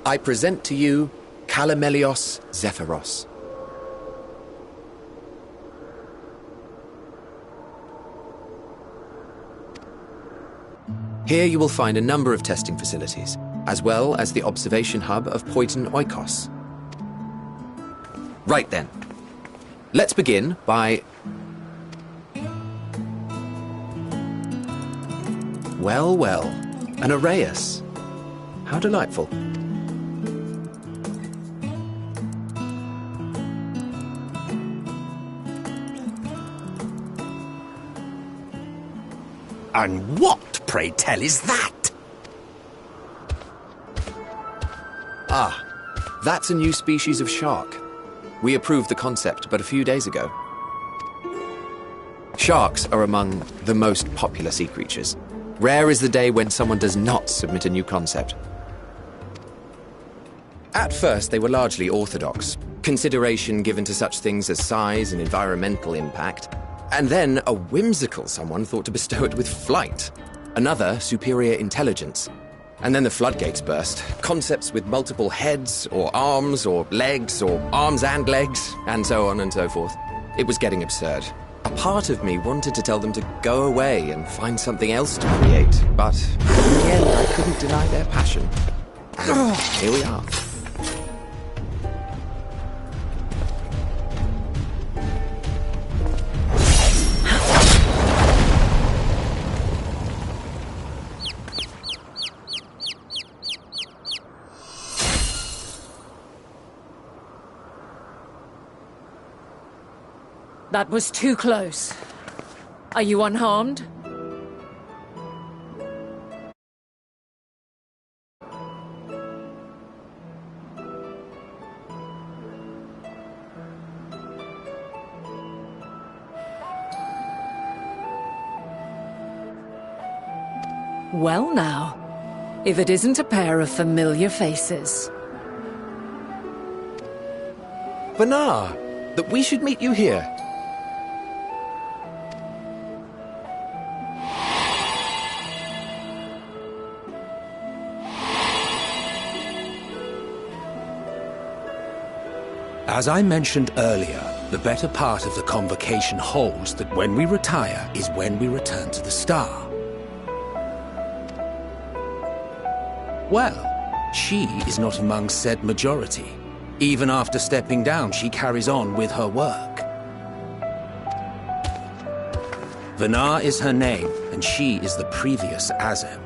I present to you Calamelios Zephyros. Here you will find a number of testing facilities, as well as the observation hub of Poiton Oikos. Right then, let's begin by... Well, well, an Arrhaeus. How delightful. And what, pray tell, is that? Ah, that's a new species of shark. We approved the concept but a few days ago. Sharks are among the most popular sea creatures. Rare is the day when someone does not submit a new concept. At first, they were largely orthodox, consideration given to such things as size and environmental impact, and then a whimsical someone thought to bestow it with flight, another superior intelligence. And then the floodgates burst, concepts with multiple heads, or arms and legs, and so on and so forth. It was getting absurd. A part of me wanted to tell them to go away and find something else to create, but in the end I couldn't deny their passion. And here we are. That was too close. Are you unharmed? Well now, if it isn't a pair of familiar faces. Vanar, that we should meet you here. As I mentioned earlier, the better part of the convocation holds that when we retire is when we return to the star. Well, she is not among said majority. Even after stepping down, she carries on with her work. Vanar is her name, and she is the previous Azem.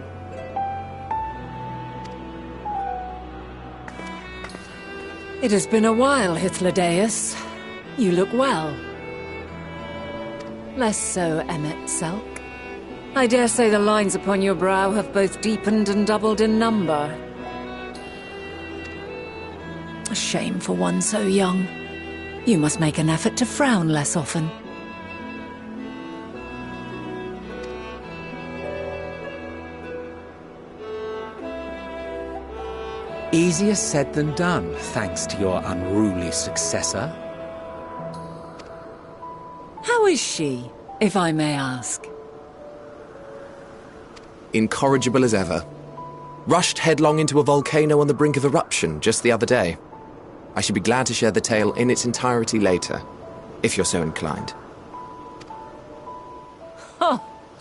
It has been a while, Hythlodaeus. You look well. Less so, Emmet Selk. I dare say the lines upon your brow have both deepened and doubled in number. A shame for one so young. You must make an effort to frown less often. Easier said than done, thanks to your unruly successor. How is she, if I may ask? Incorrigible as ever. Rushed headlong into a volcano on the brink of eruption just the other day. I should be glad to share the tale in its entirety later, if you're so inclined.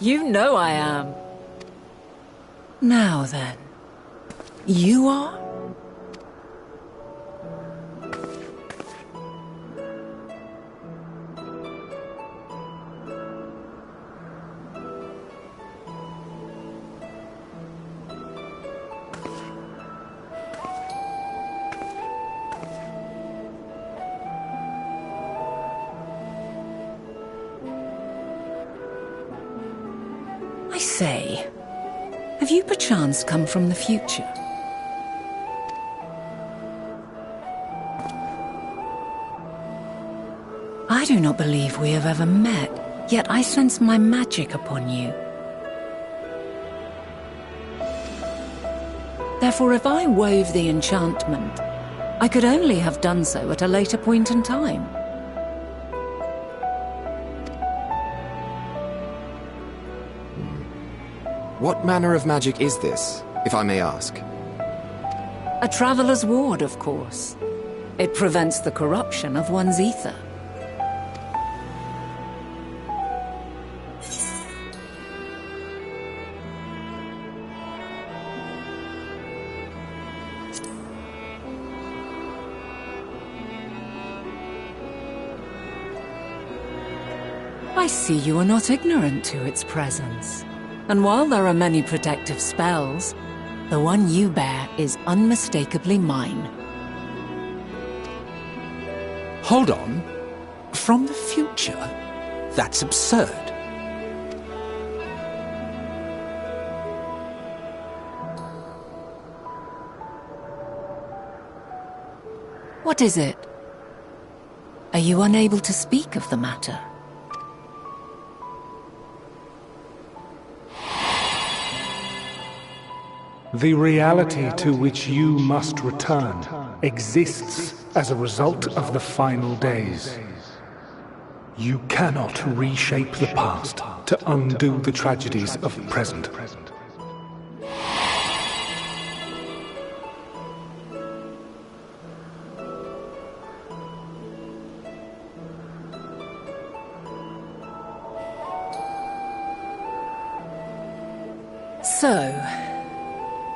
You know I am. Now then, you are? I say, have you perchance come from the future? I do not believe we have ever met, yet I sense my magic upon you. Therefore, if I wove the enchantment, I could only have done so at a later point in time. What manner of magic is this, if I may ask? A traveler's ward, of course. It prevents the corruption of one's ether. I see you are not ignorant to its presence. And while there are many protective spells, the one you bear is unmistakably mine. Hold on. From the future? That's absurd. What is it? Are you unable to speak of the matter? The reality to which you must return exists as a result of the final days. You cannot reshape the past to undo the tragedies of the present. So,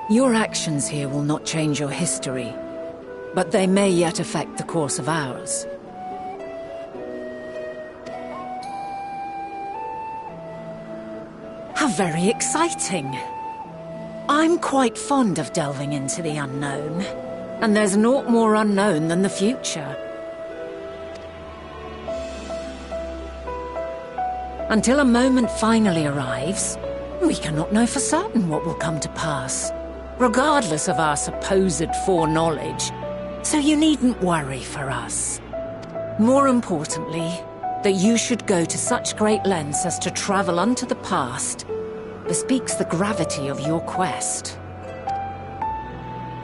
your actions here will not change your history, but they may yet affect the course of ours. How very exciting! I'm quite fond of delving into the unknown, and there's naught more unknown than the future. Until a moment finally arrives, we cannot know for certain what will come to pass, regardless of our supposed foreknowledge, so you needn't worry for us. More importantly, that you should go to such great lengths as to travel unto the past bespeaks the gravity of your quest.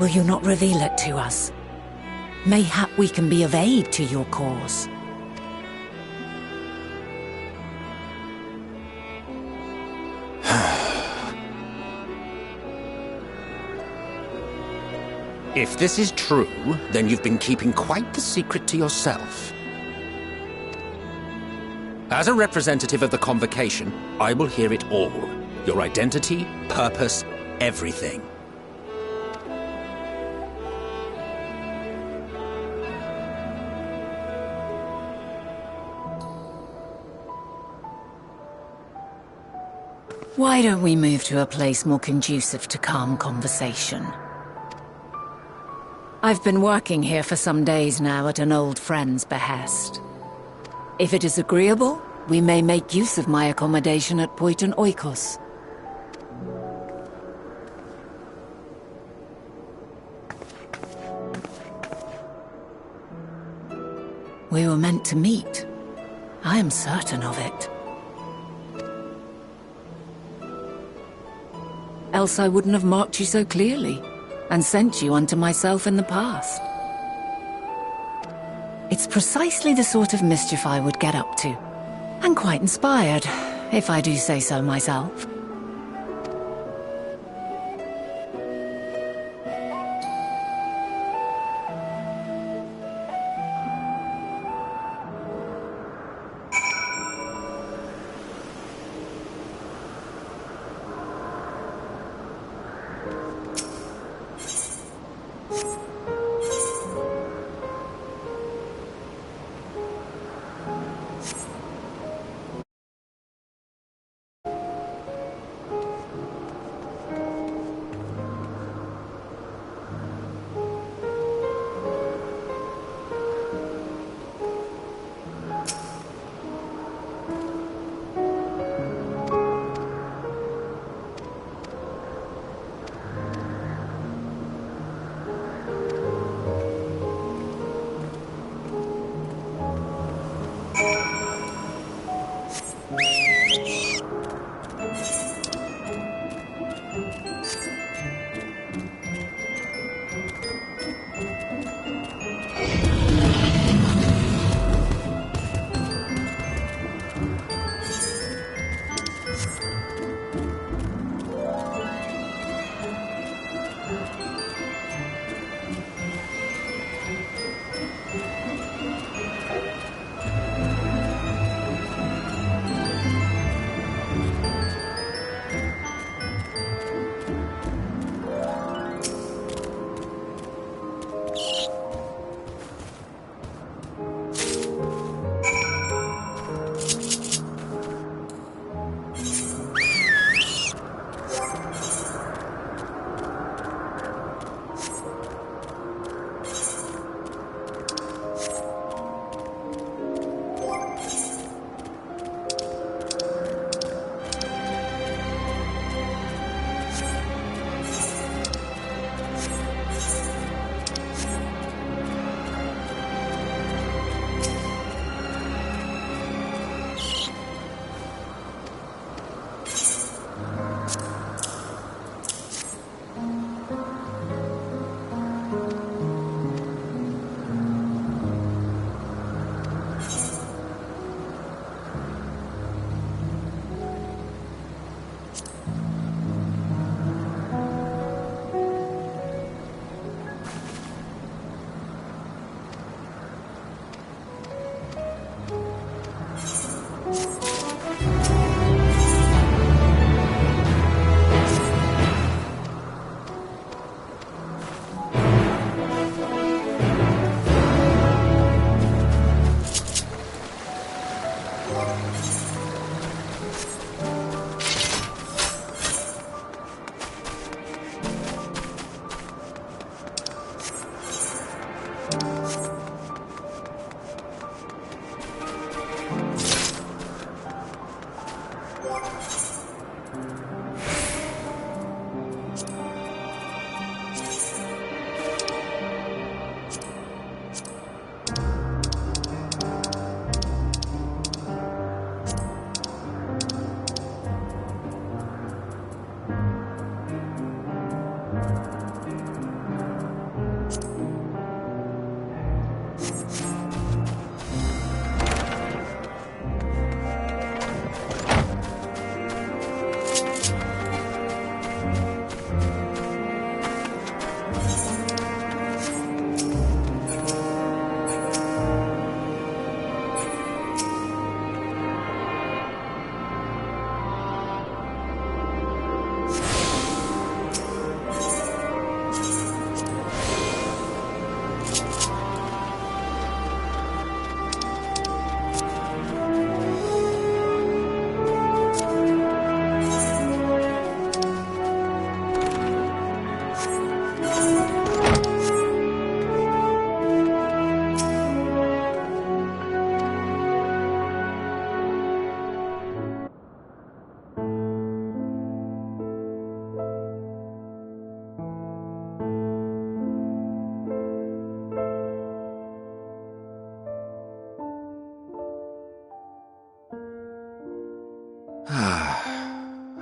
Will you not reveal it to us? Mayhap we can be of aid to your cause. If this is true, then you've been keeping quite the secret to yourself. As a representative of the Convocation, I will hear it all. Your identity, purpose, everything. Why don't we move to a place more conducive to calm conversation? I've been working here for some days now at an old friend's behest. If it is agreeable, we may make use of my accommodation at Poiton Oikos. We were meant to meet. I am certain of it. Else I wouldn't have marked you so clearly and sent you unto myself in the past. It's precisely the sort of mischief I would get up to, and quite inspired, if I do say so myself.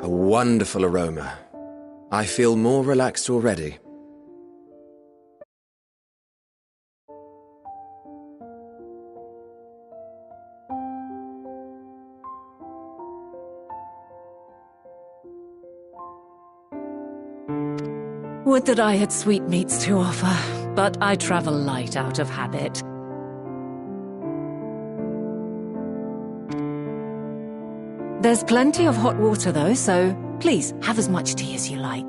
A wonderful aroma. I feel more relaxed already. Would that I had sweetmeats to offer, but I travel light out of habit. There's plenty of hot water though, so please have as much tea as you like.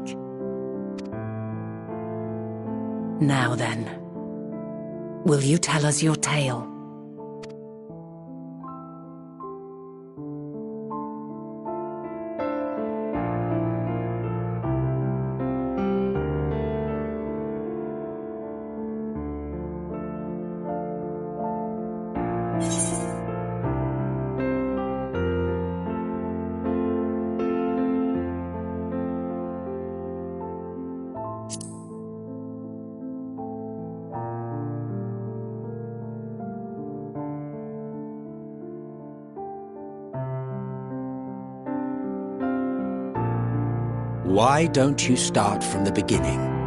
Now then, will you tell us your tale? Why don't you start from the beginning?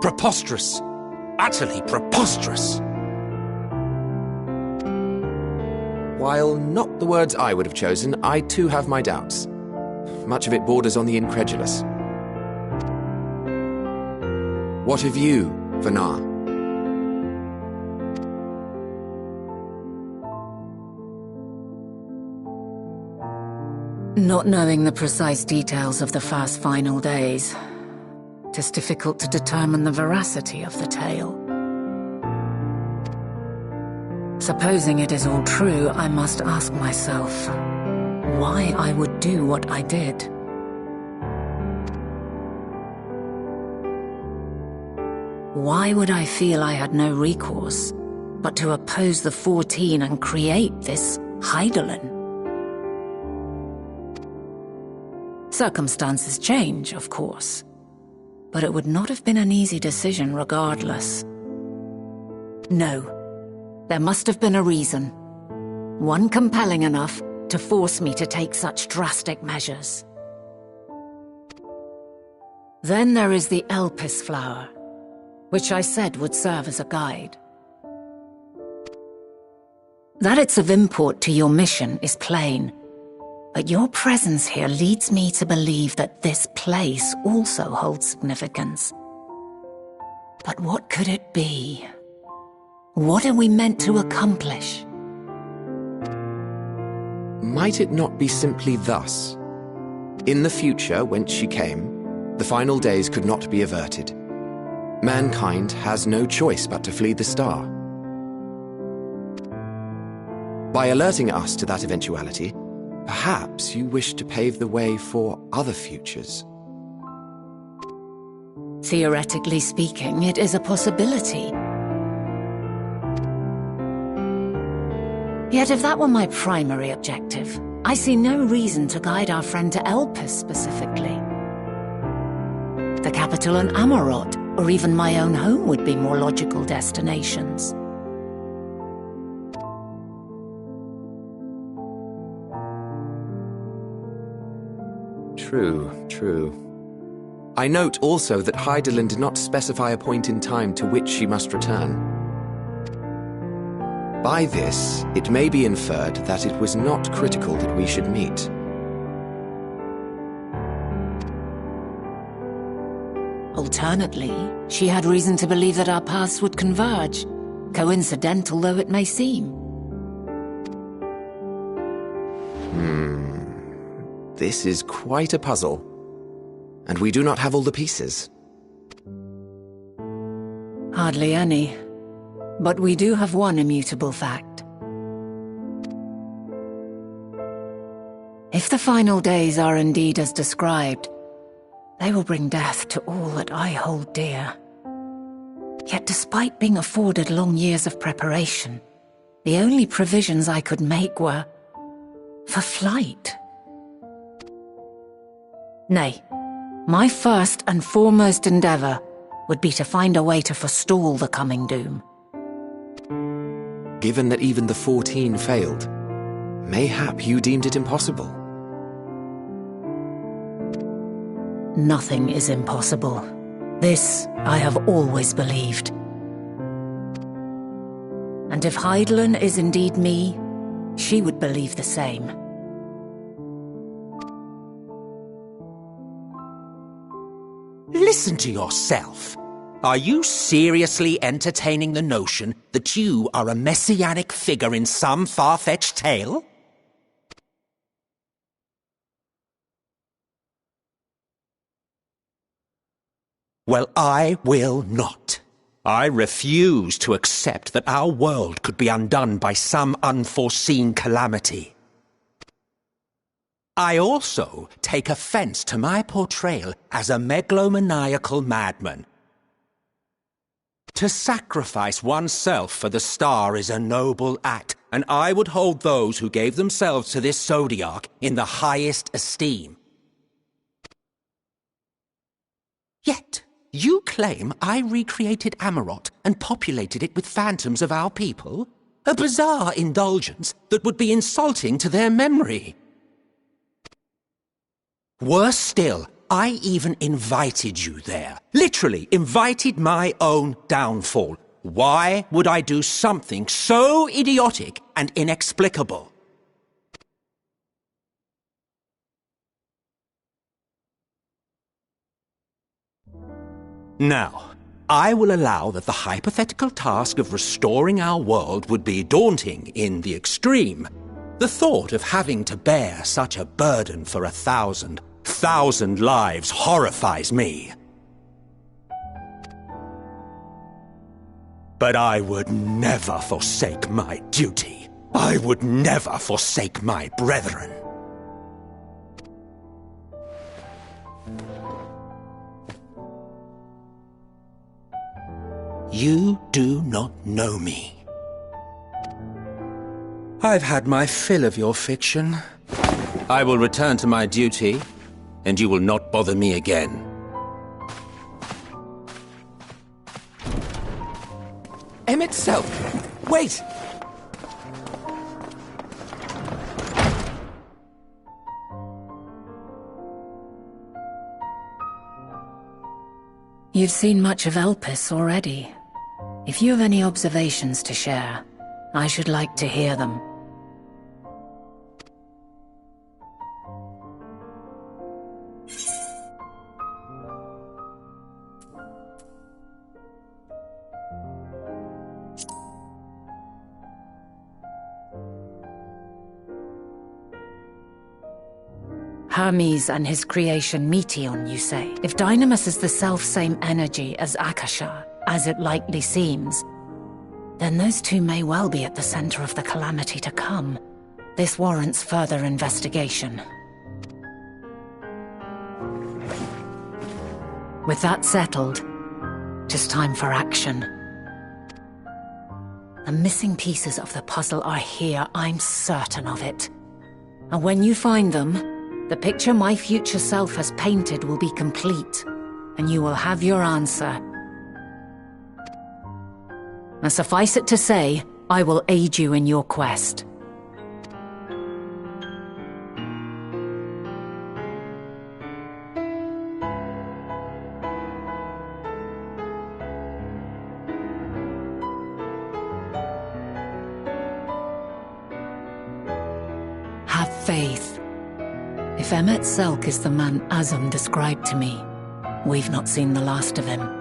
Preposterous! Utterly preposterous! While not the words I would have chosen, I too have my doubts. Much of it borders on the incredulous. What of you, Vanar? Not knowing the precise details of the fast final days, it is difficult to determine the veracity of the tale. Supposing it is all true, I must ask myself why I would do what I did. Why would I feel I had no recourse but to oppose the 14 and create this Hydaelyn? Circumstances change, of course, but it would not have been an easy decision regardless. No, there must have been a reason. One compelling enough to force me to take such drastic measures. Then there is the Elpis flower, which I said would serve as a guide. That it's of import to your mission is plain, but your presence here leads me to believe that this place also holds significance. But what could it be? What are we meant to accomplish? Might it not be simply thus? In the future, whence she came, the final days could not be averted. Mankind has no choice but to flee the star. By alerting us to that eventuality, perhaps you wish to pave the way for other futures. Theoretically speaking, it is a possibility. Yet if that were my primary objective, I see no reason to guide our friend to Elpis specifically. The capital on Amarot, or even my own home would be more logical destinations. True. I note also that Hydaelyn did not specify a point in time to which she must return. By this, it may be inferred that it was not critical that we should meet. Alternately, she had reason to believe that our paths would converge, coincidental though it may seem. This is quite a puzzle, and we do not have all the pieces. Hardly any, but we do have one immutable fact. If the final days are indeed as described, they will bring death to all that I hold dear. Yet despite being afforded long years of preparation, the only provisions I could make were for flight. Nay, my first and foremost endeavor would be to find a way to forestall the coming doom. Given that even the 14 failed, mayhap you deemed it impossible. Nothing is impossible. This I have always believed. And if Hydaelyn is indeed me, she would believe the same. Listen to yourself. Are you seriously entertaining the notion that you are a messianic figure in some far-fetched tale? Well, I will not. I refuse to accept that our world could be undone by some unforeseen calamity. I also take offense to my portrayal as a megalomaniacal madman. To sacrifice oneself for the star is a noble act, and I would hold those who gave themselves to this zodiac in the highest esteem. Yet, you claim I recreated Amarot and populated it with phantoms of our people? A bizarre indulgence that would be insulting to their memory. Worse still, I even invited you there. Literally invited my own downfall. Why would I do something so idiotic and inexplicable? Now, I will allow that the hypothetical task of restoring our world would be daunting in the extreme. The thought of having to bear such a burden for 1,000 lives horrifies me. But I would never forsake my duty. I would never forsake my brethren. You do not know me. I've had my fill of your fiction. I will return to my duty, and you will not bother me again. Emmett Selk! Wait! You've seen much of Elpis already. If you have any observations to share, I should like to hear them. Hermes and his creation Meteon, you say? If Dynamis is the self-same energy as Akasha, as it likely seems, then those two may well be at the center of the calamity to come. This warrants further investigation. With that settled, just time for action. The missing pieces of the puzzle are here, I'm certain of it. And when you find them, the picture my future self has painted will be complete, and you will have your answer. Now suffice it to say, I will aid you in your quest. Have faith. If Emmett Selk is the man Azum described to me, we've not seen the last of him.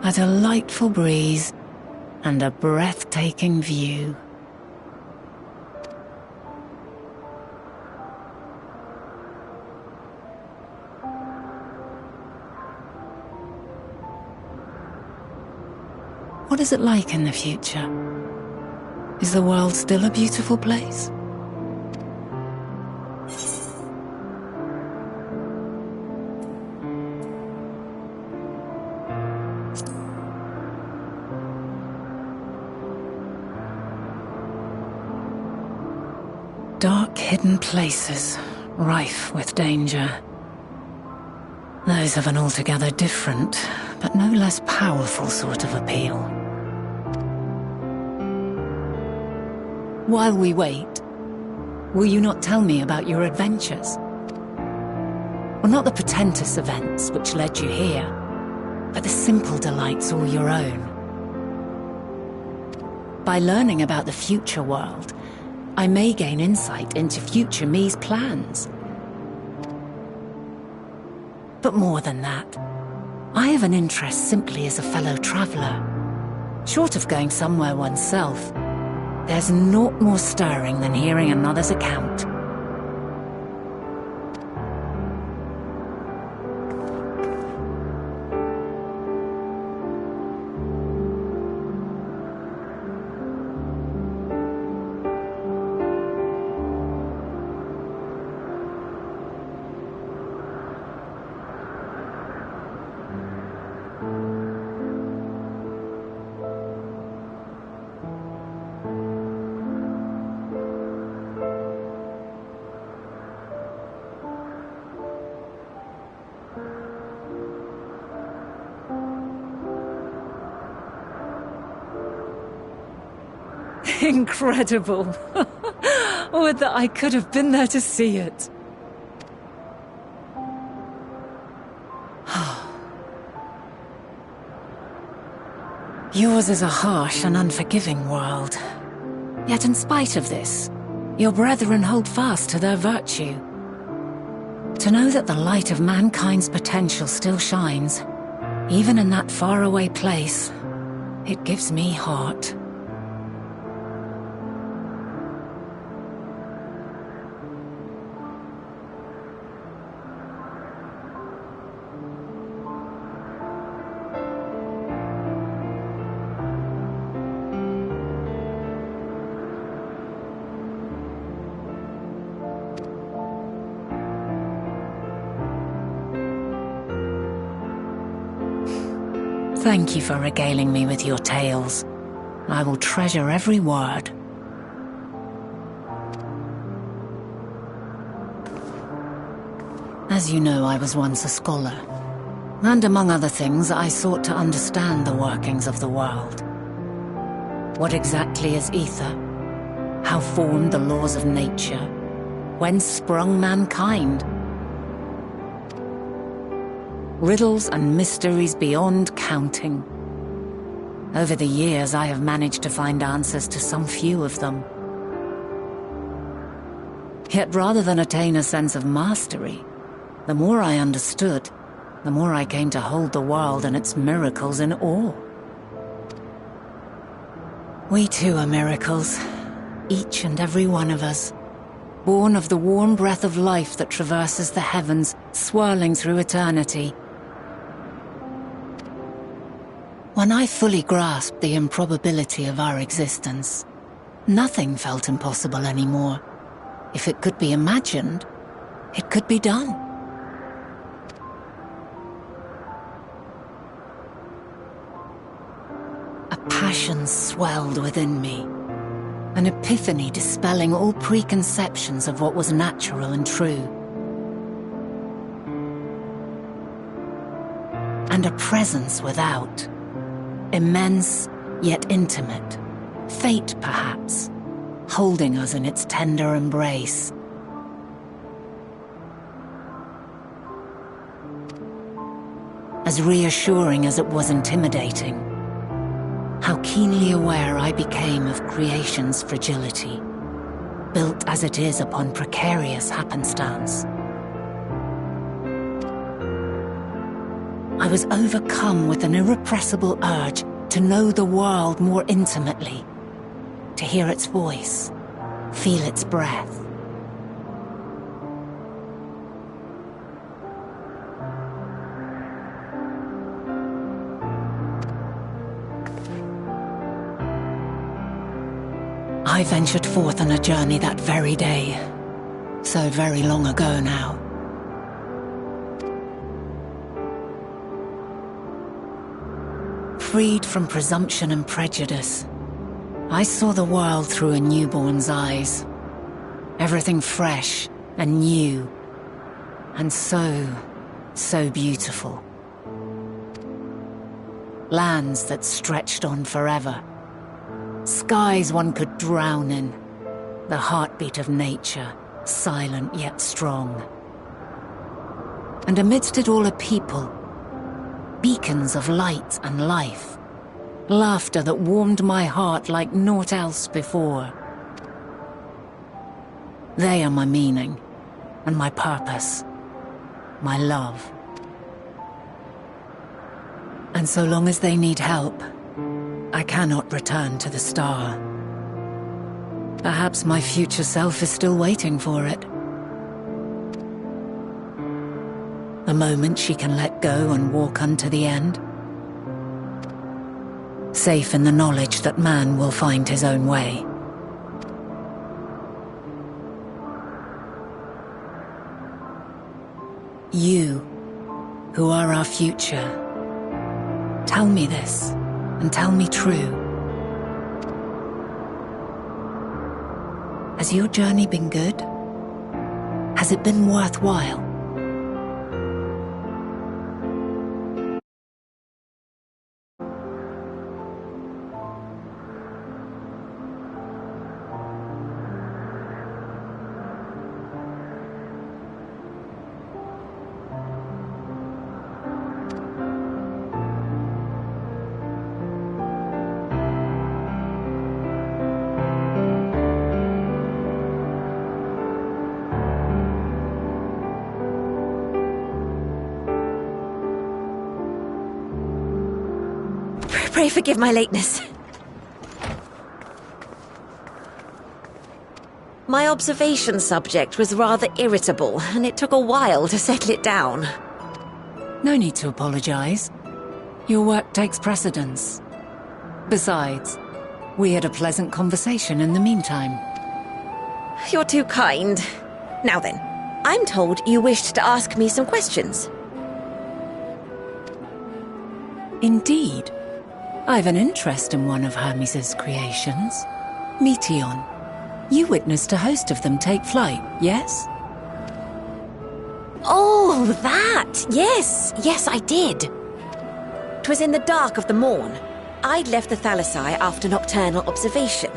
A delightful breeze and a breathtaking view. What is it like in the future? Is the world still a beautiful place? Dark, hidden places, rife with danger. Those have an altogether different, but no less powerful sort of appeal. While we wait, will you not tell me about your adventures? Well, not the portentous events which led you here, but the simple delights all your own. By learning about the future world, I may gain insight into future me's plans. But more than that, I have an interest simply as a fellow traveller. Short of going somewhere oneself, there's naught more stirring than hearing another's account. Incredible. Would that I could have been there to see it. Yours is a harsh and unforgiving world. Yet in spite of this, your brethren hold fast to their virtue. To know that the light of mankind's potential still shines, even in that faraway place, it gives me heart. Thank you for regaling me with your tales. I will treasure every word. As you know, I was once a scholar. And among other things, I sought to understand the workings of the world. What exactly is ether? How formed the laws of nature? Whence sprung mankind? Riddles and mysteries beyond counting. Over the years, I have managed to find answers to some few of them. Yet rather than attain a sense of mastery, the more I understood, the more I came to hold the world and its miracles in awe. We too are miracles, each and every one of us, born of the warm breath of life that traverses the heavens, swirling through eternity. When I fully grasped the improbability of our existence, nothing felt impossible anymore. If it could be imagined, it could be done. A passion swelled within me, an epiphany dispelling all preconceptions of what was natural and true. And a presence without. Immense, yet intimate. Fate, perhaps, holding us in its tender embrace. As reassuring as it was intimidating, how keenly aware I became of creation's fragility, built as it is upon precarious happenstance. I was overcome with an irrepressible urge to know the world more intimately, to hear its voice, feel its breath. I ventured forth on a journey that very day, so very long ago now. Freed from presumption and prejudice, I saw the world through a newborn's eyes. Everything fresh and new, and so beautiful. Lands that stretched on forever. Skies one could drown in. The heartbeat of nature, silent yet strong. And amidst it all a people, beacons of light and life. Laughter that warmed my heart like naught else before. They are my meaning, and my purpose, my love. And so long as they need help, I cannot return to the star. Perhaps my future self is still waiting for it. The moment she can let go and walk unto the end. Safe in the knowledge that man will find his own way. You, who are our future, tell me this, and tell me true. Has your journey been good? Has it been worthwhile? Pray forgive my lateness. My observation subject was rather irritable, and it took a while to settle it down. No need to apologize. Your work takes precedence. Besides, we had a pleasant conversation in the meantime. You're too kind. Now then, I'm told you wished to ask me some questions. Indeed. I've an interest in one of Hermes' creations. Meteon. You witnessed a host of them take flight, yes? Oh, that! Yes, I did. 'Twas in the dark of the morn. I'd left the Thalassai after nocturnal observation.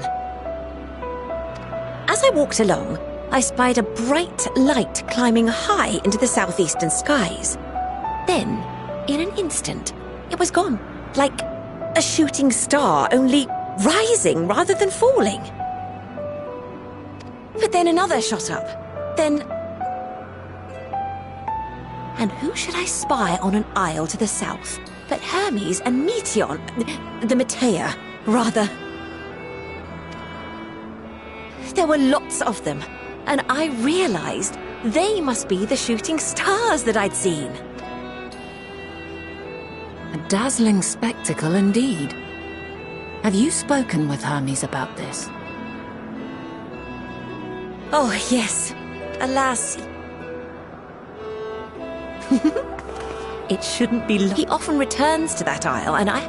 As I walked along, I spied a bright light climbing high into the southeastern skies. Then, in an instant, it was gone, like a shooting star, only rising rather than falling. But then another shot up. Then... And who should I spy on an isle to the south but Hermes and Meteon, the Metea, rather. There were lots of them, and I realized they must be the shooting stars that I'd seen. A dazzling spectacle indeed. Have you spoken with Hermes about this? Oh, yes. Alas. It shouldn't be long. He often returns to that isle, and I...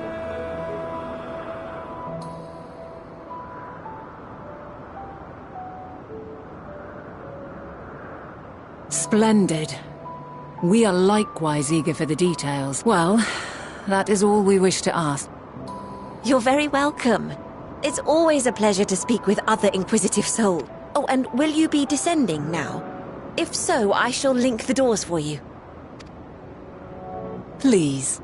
Splendid. We are likewise eager for the details. Well, that is all we wish to ask. You're very welcome. It's always a pleasure to speak with other inquisitive souls. Oh, and will you be descending now? If so, I shall link the doors for you. Please.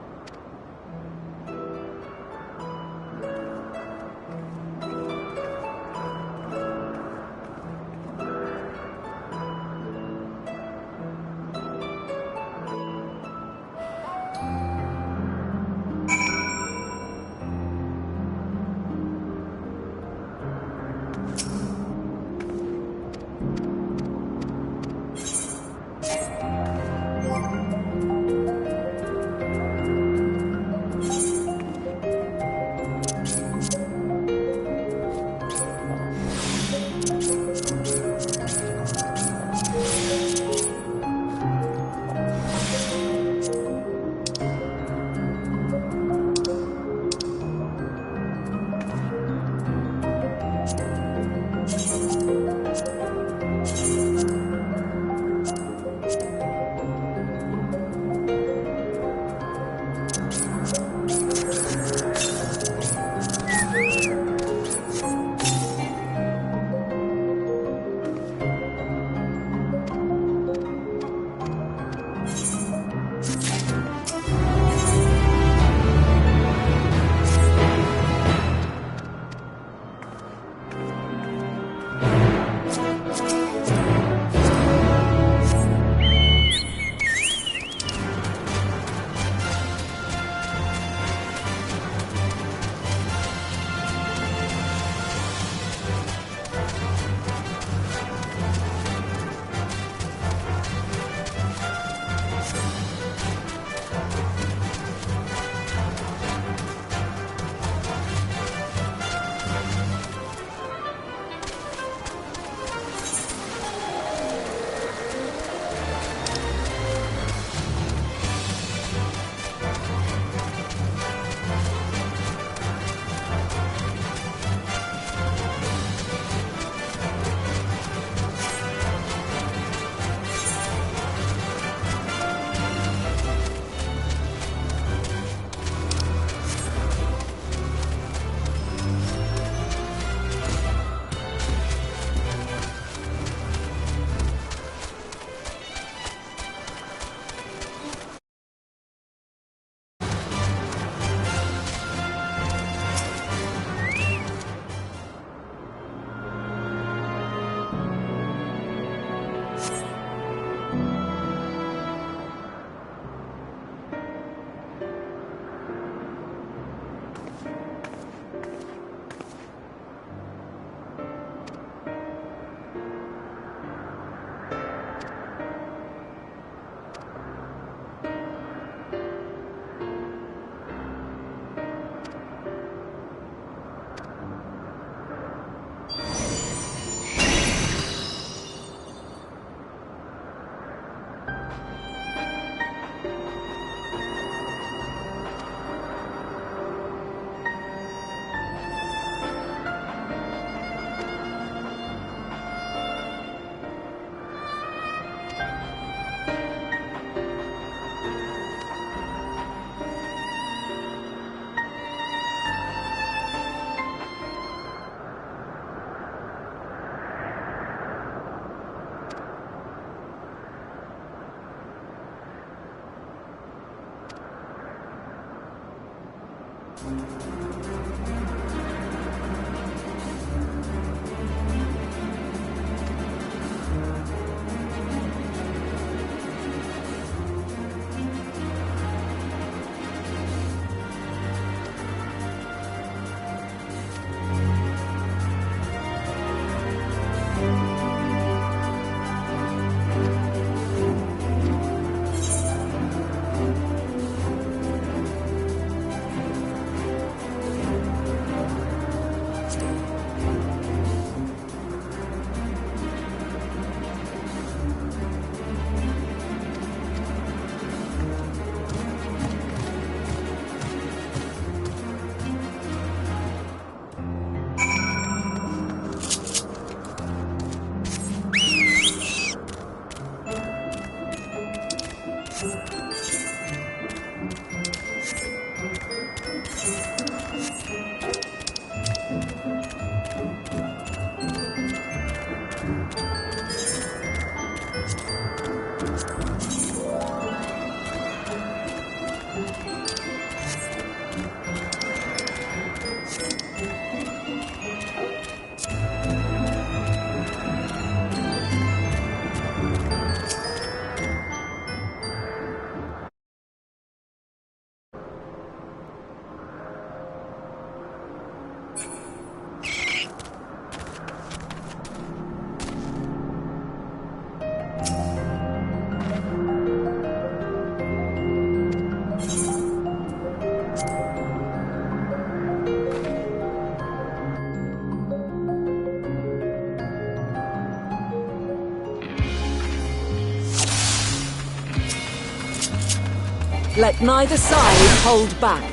Let neither side hold back.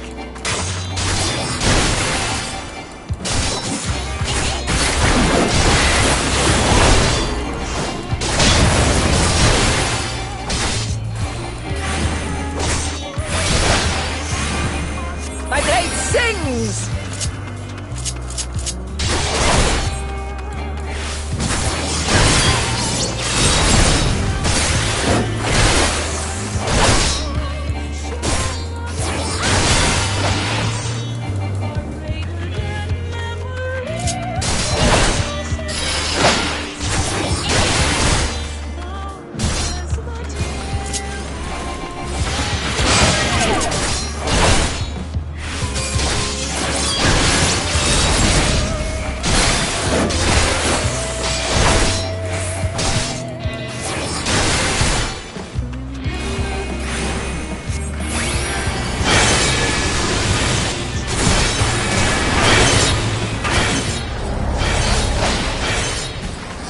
My blade sings!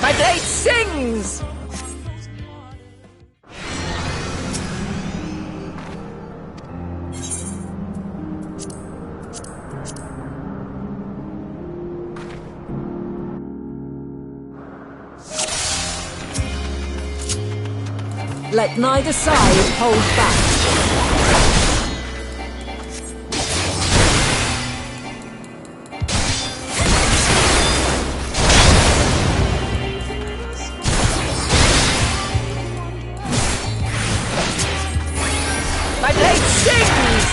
My blade sings! Let neither side hold back. My blade sings!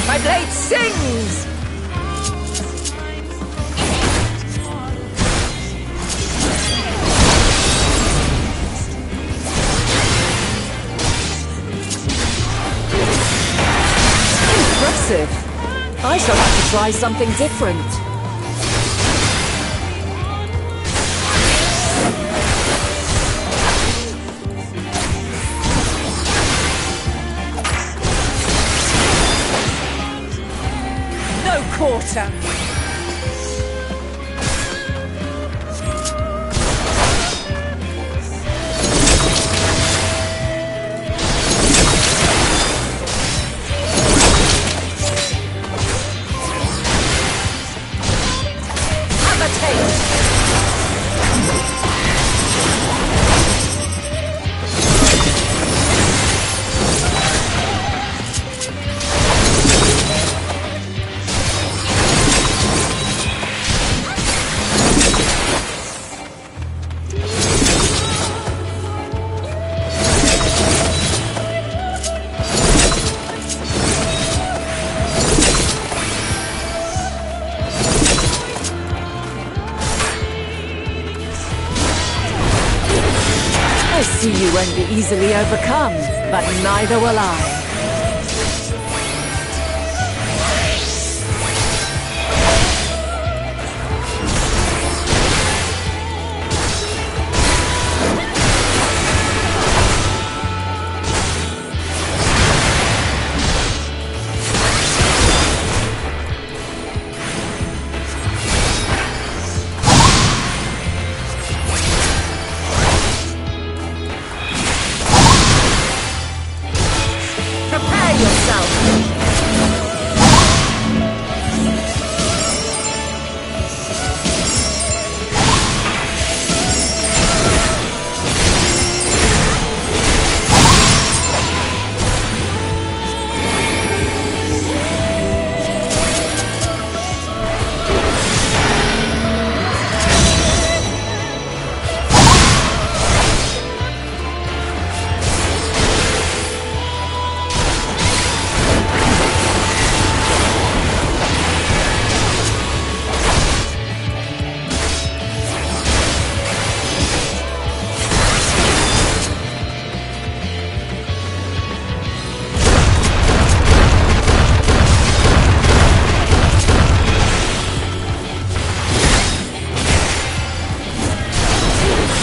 My blade sings! Impressive. I shall have to try something different. quarter. Have a taste. I see you won't be easily overcome, but neither will I. Prepare yourself.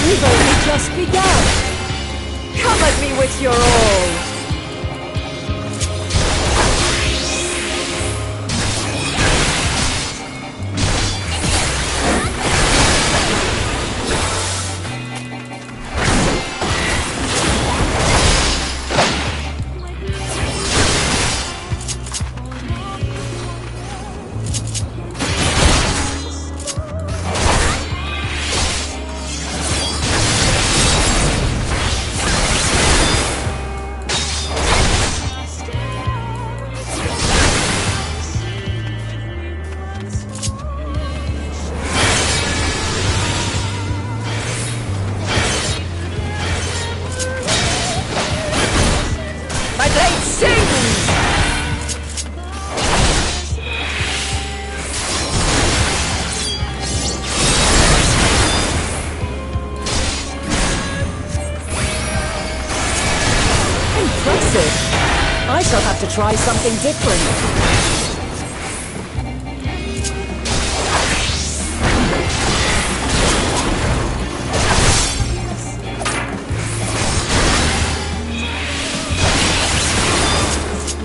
We've only just begun. Come at me with your all. My blade sings! Impressive. I shall have to try something different.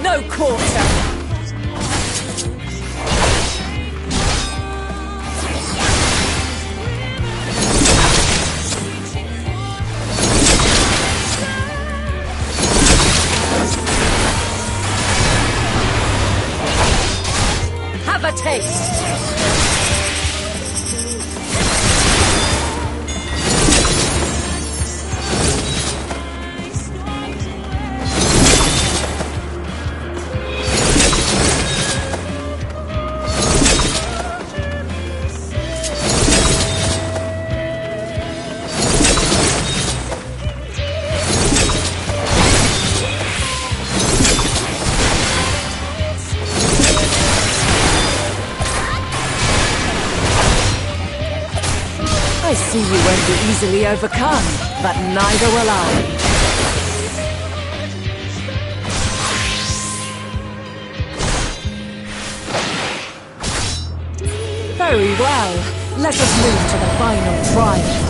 No quarter. Have a taste. I see you won't be easily overcome, but neither will I. Very well. Let us move to the final trial.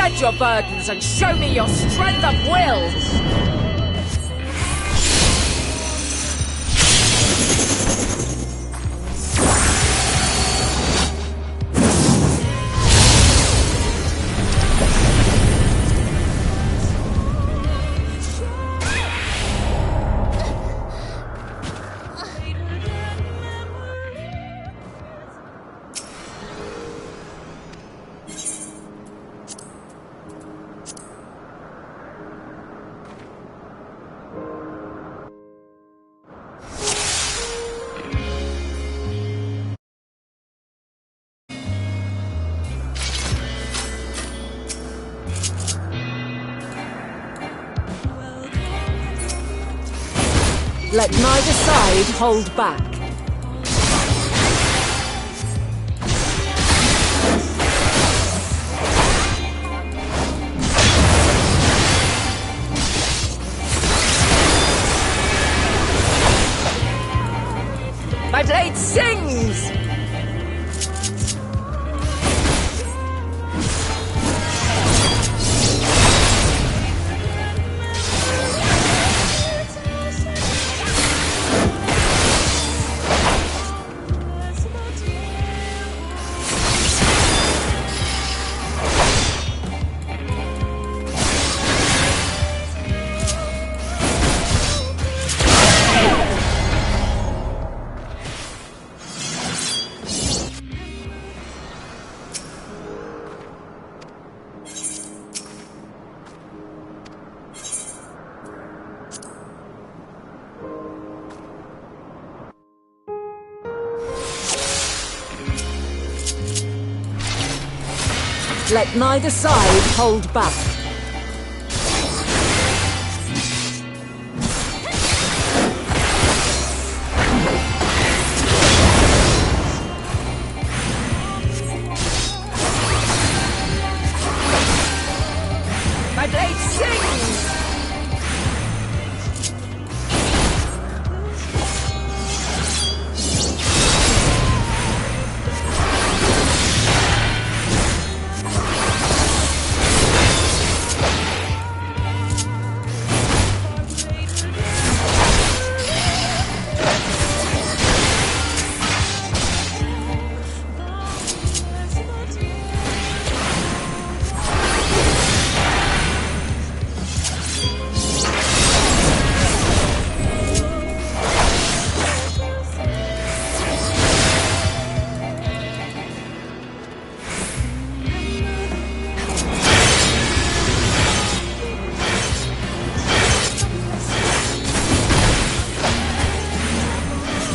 Spread your burdens and show me your strength of will! Let neither side hold back. My blade sings! Let neither side hold back. My blade sings!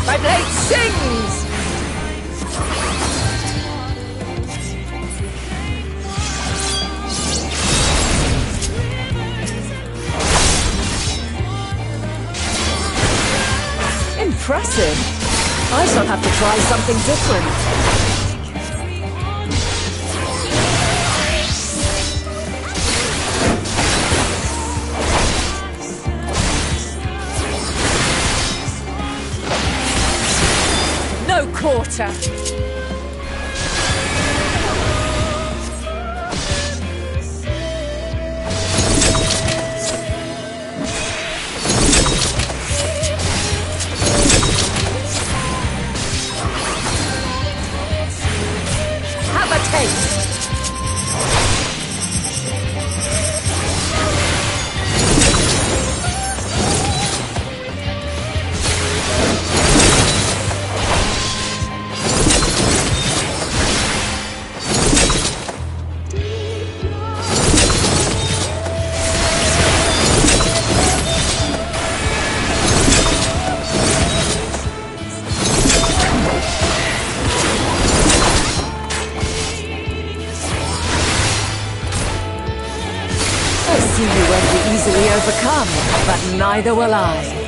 My blade sings! Impressive! I shall have to try something different. Quarter. Have a taste. You won't be easily overcome, but neither will I.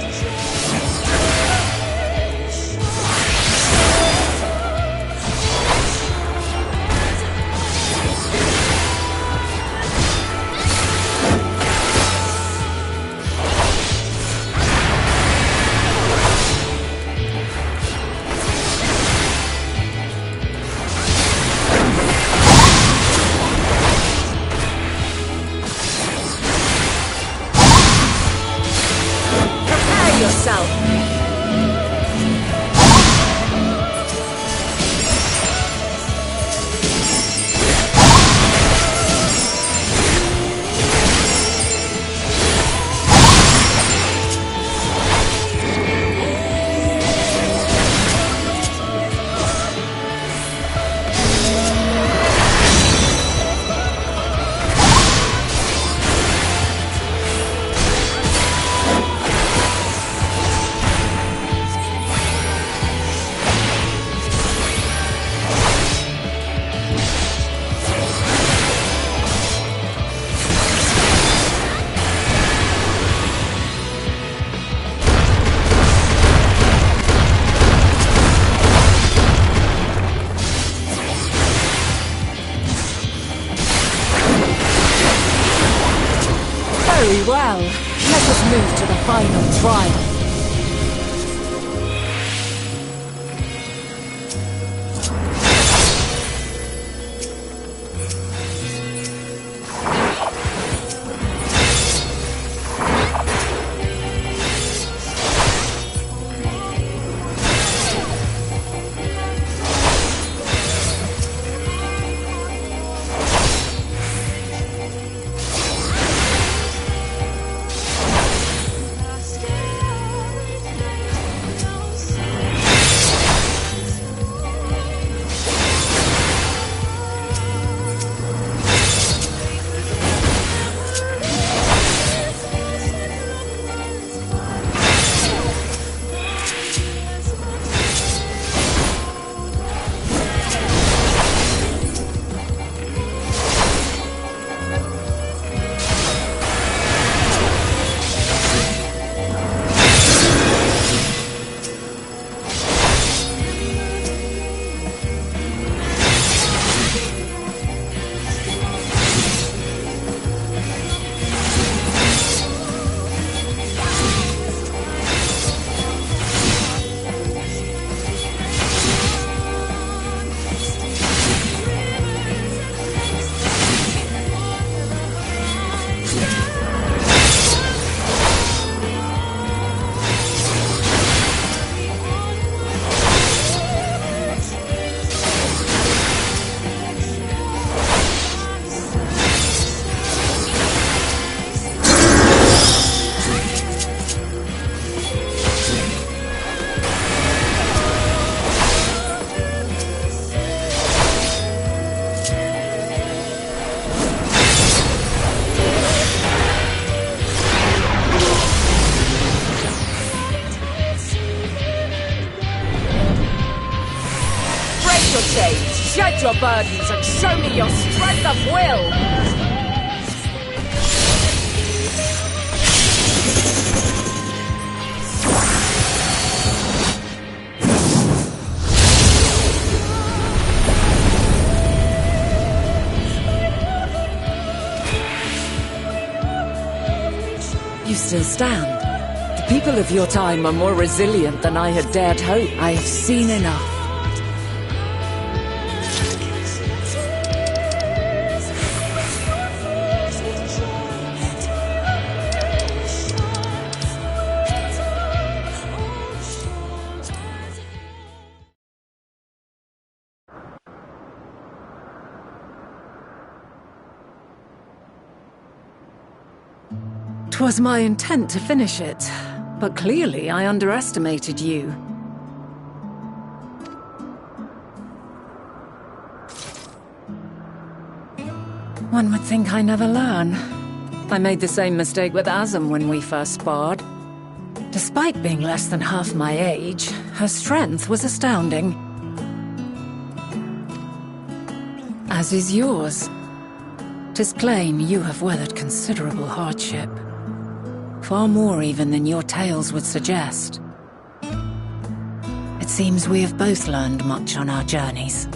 move to the final trial. Shed your burdens and show me your strength of will! You still stand. The people of your time are more resilient than I had dared hope. I have seen enough. Twas my intent to finish it, but clearly I underestimated you. One would think I never learn. I made the same mistake with Azem when we first sparred. Despite being less than half my age, her strength was astounding. As is yours. 'Tis plain you have weathered considerable hardship. Far more even than your tales would suggest. It seems we have both learned much on our journeys.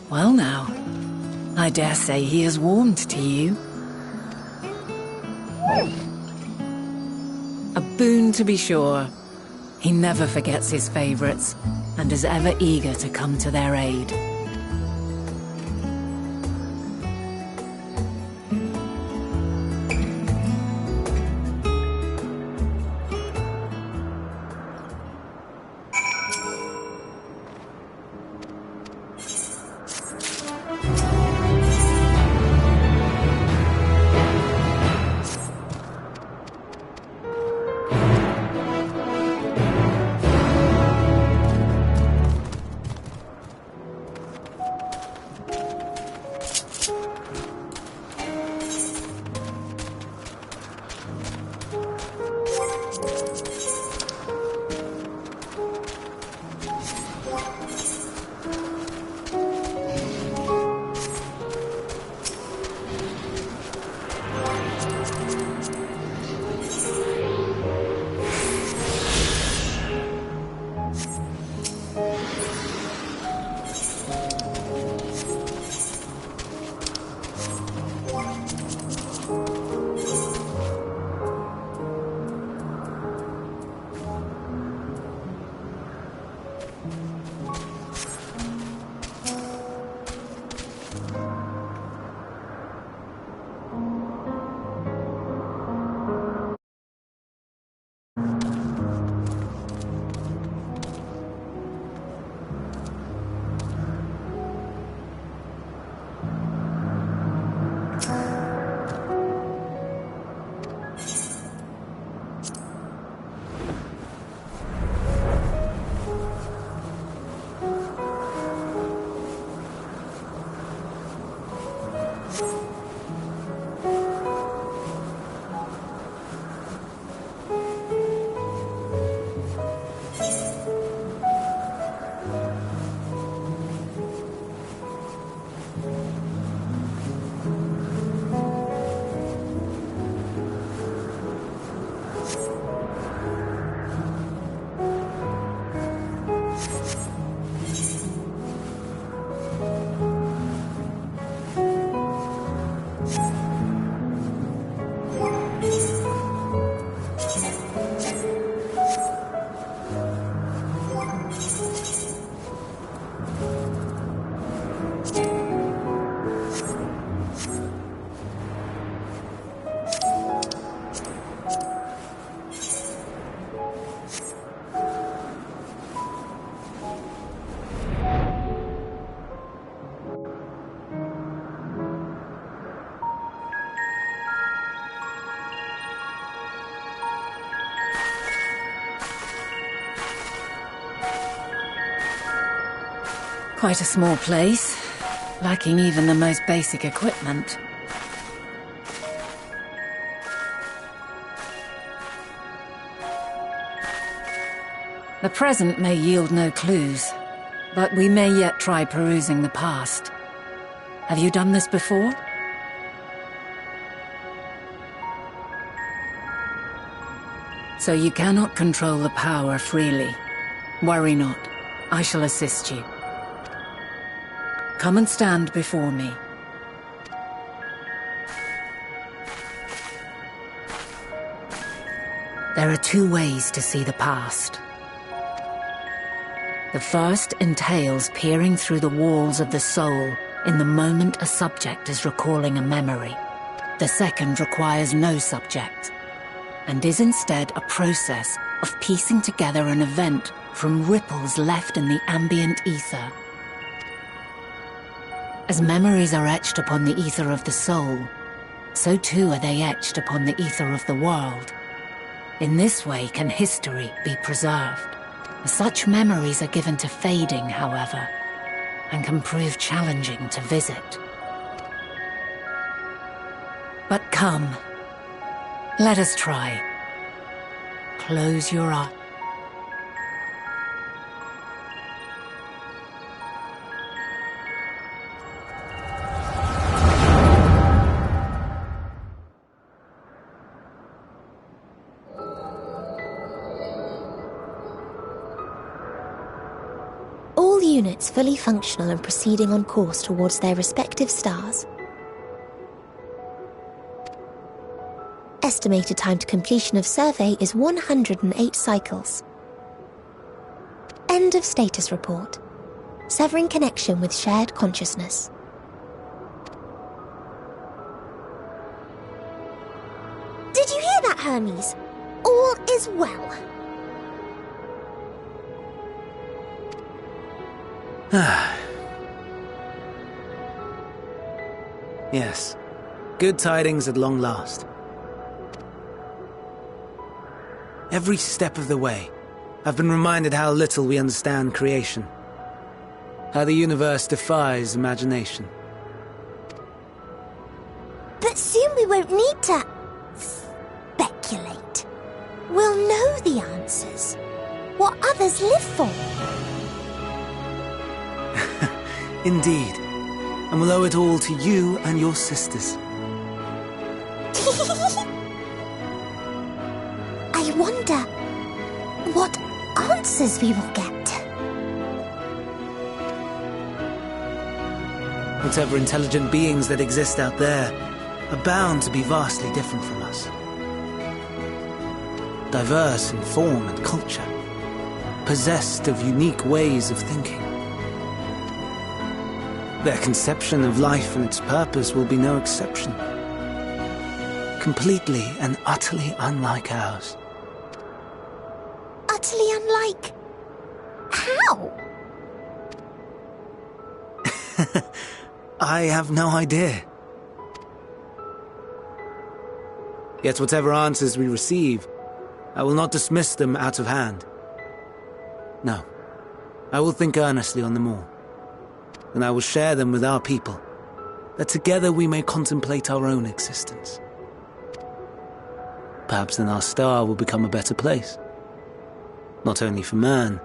Well now, I dare say he has warmed to you. A boon to be sure. He never forgets his favorites, and is ever eager to come to their aid. Quite a small place, lacking even the most basic equipment. The present may yield no clues, but we may yet try perusing the past. Have you done this before? So you cannot control the power freely. Worry not. I shall assist you. Come and stand before me. There are two ways to see the past. The first entails peering through the walls of the soul in the moment a subject is recalling a memory. The second requires no subject, and is instead a process of piecing together an event from ripples left in the ambient ether. As memories are etched upon the ether of the soul, so too are they etched upon the ether of the world. In this way can history be preserved. Such memories are given to fading, however, and can prove challenging to visit. But come, let us try. Close your eyes. All units fully functional and proceeding on course towards their respective stars. Estimated time to completion of survey is 108 cycles. End of status report. Severing connection with shared consciousness. Did you hear that, Hermes? All is well. Yes. Good tidings at long last. Every step of the way, I've been reminded how little we understand creation. How the universe defies imagination. But soon we won't need to speculate. We'll know the answers. What others live for. Indeed. And we'll owe it all to you and your sisters. I wonder what answers we will get. Whatever intelligent beings that exist out there are bound to be vastly different from us. Diverse in form and culture. Possessed of unique ways of thinking. Their conception of life and its purpose will be no exception. Completely and utterly unlike ours. Utterly unlike... how? I have no idea. Yet whatever answers we receive, I will not dismiss them out of hand. No, I will think earnestly on them all. And I will share them with our people, that together we may contemplate our own existence. Perhaps then our star will become a better place. Not only for man,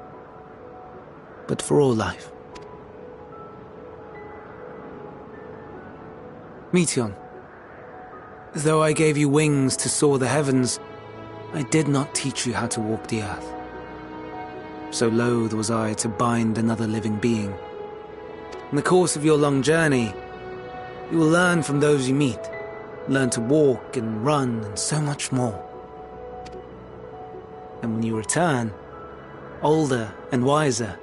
but for all life. Meteon, though I gave you wings to soar the heavens, I did not teach you how to walk the earth. So loath was I to bind another living being. In the course of your long journey, you will learn from those you meet, learn to walk and run and so much more. And when you return, older and wiser,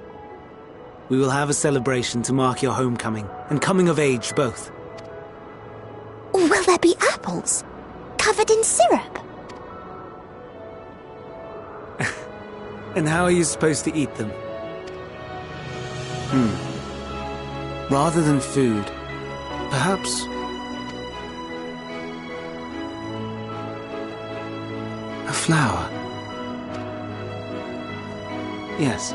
we will have a celebration to mark your homecoming and coming of age both. Will there be apples covered in syrup? And how are you supposed to eat them? Rather than food, perhaps... a flower. Yes,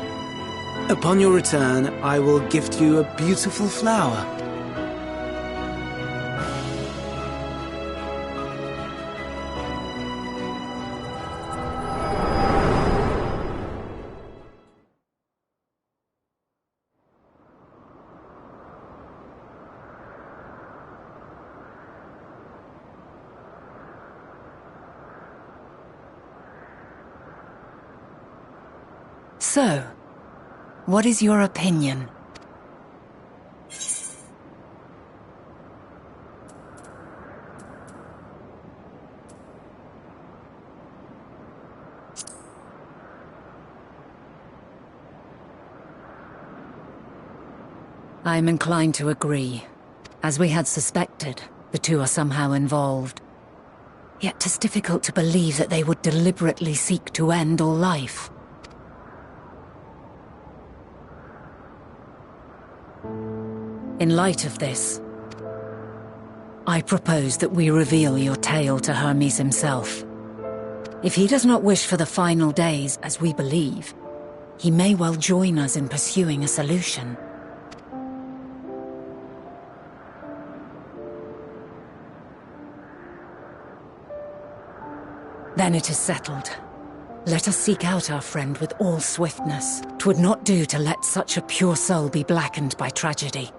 Upon your return, I will gift you a beautiful flower. So, what is your opinion? I'm inclined to agree. As we had suspected, the two are somehow involved. Yet 'tis difficult to believe that they would deliberately seek to end all life. In light of this, I propose that we reveal your tale to Hermes himself. If he does not wish for the final days, as we believe, he may well join us in pursuing a solution. Then it is settled. Let us seek out our friend with all swiftness. 'Twould not do to let such a pure soul be blackened by tragedy.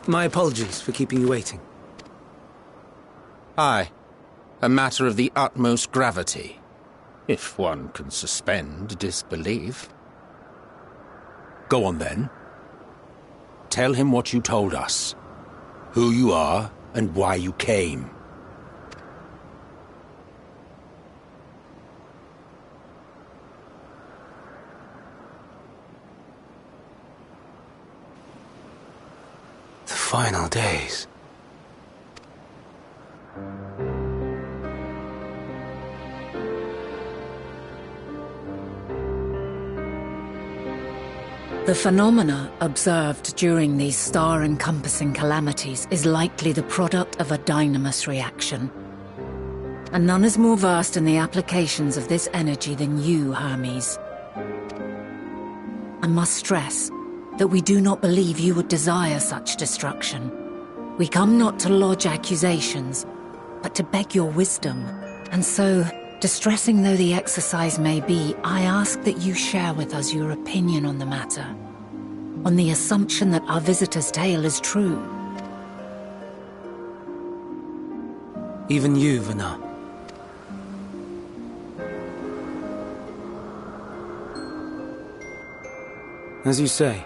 My apologies for keeping you waiting. Aye. A matter of the utmost gravity, if one can suspend disbelief. Go on then. Tell him what you told us. Who you are and why you came. The final days. The phenomena observed during these star-encompassing calamities is likely the product of a dynamis reaction. And none is more versed in the applications of this energy than you, Hermes. I must stress that we do not believe you would desire such destruction. We come not to lodge accusations, but to beg your wisdom. And so, distressing though the exercise may be, I ask that you share with us your opinion on the matter, on the assumption that our visitor's tale is true. Even you, Vana. As you say,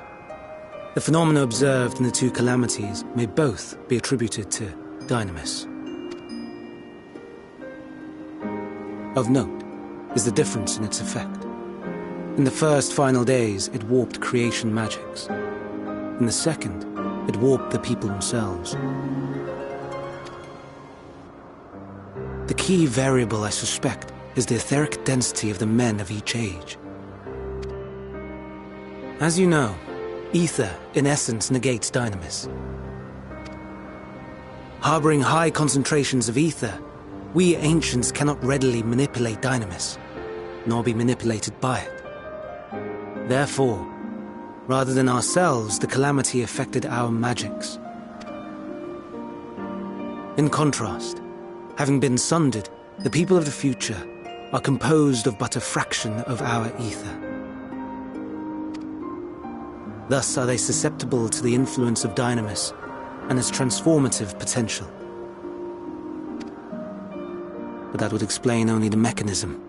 the phenomena observed in the two calamities may both be attributed to dynamis. Of note is the difference in its effect. In the first final days, it warped creation magics. In the second, it warped the people themselves. The key variable, I suspect, is the etheric density of the men of each age. As you know, ether, in essence, negates dynamis. Harboring high concentrations of ether, we ancients cannot readily manipulate dynamis, nor be manipulated by it. Therefore, rather than ourselves, the calamity affected our magics. In contrast, having been sundered, the people of the future are composed of but a fraction of our ether. Thus are they susceptible to the influence of dynamis and its transformative potential. But that would explain only the mechanism,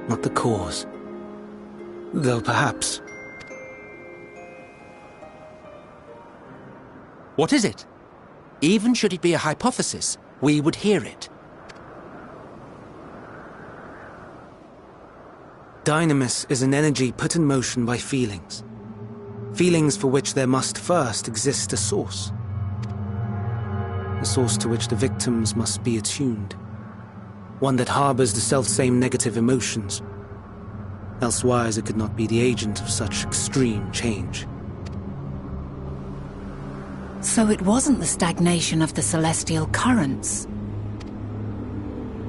not the cause. Though perhaps... What is it? Even should it be a hypothesis, we would hear it. Dynamis is an energy put in motion by feelings. Feelings for which there must first exist a source. A source to which the victims must be attuned. One that harbors the selfsame negative emotions. Elsewise it could not be the agent of such extreme change. So it wasn't the stagnation of the celestial currents.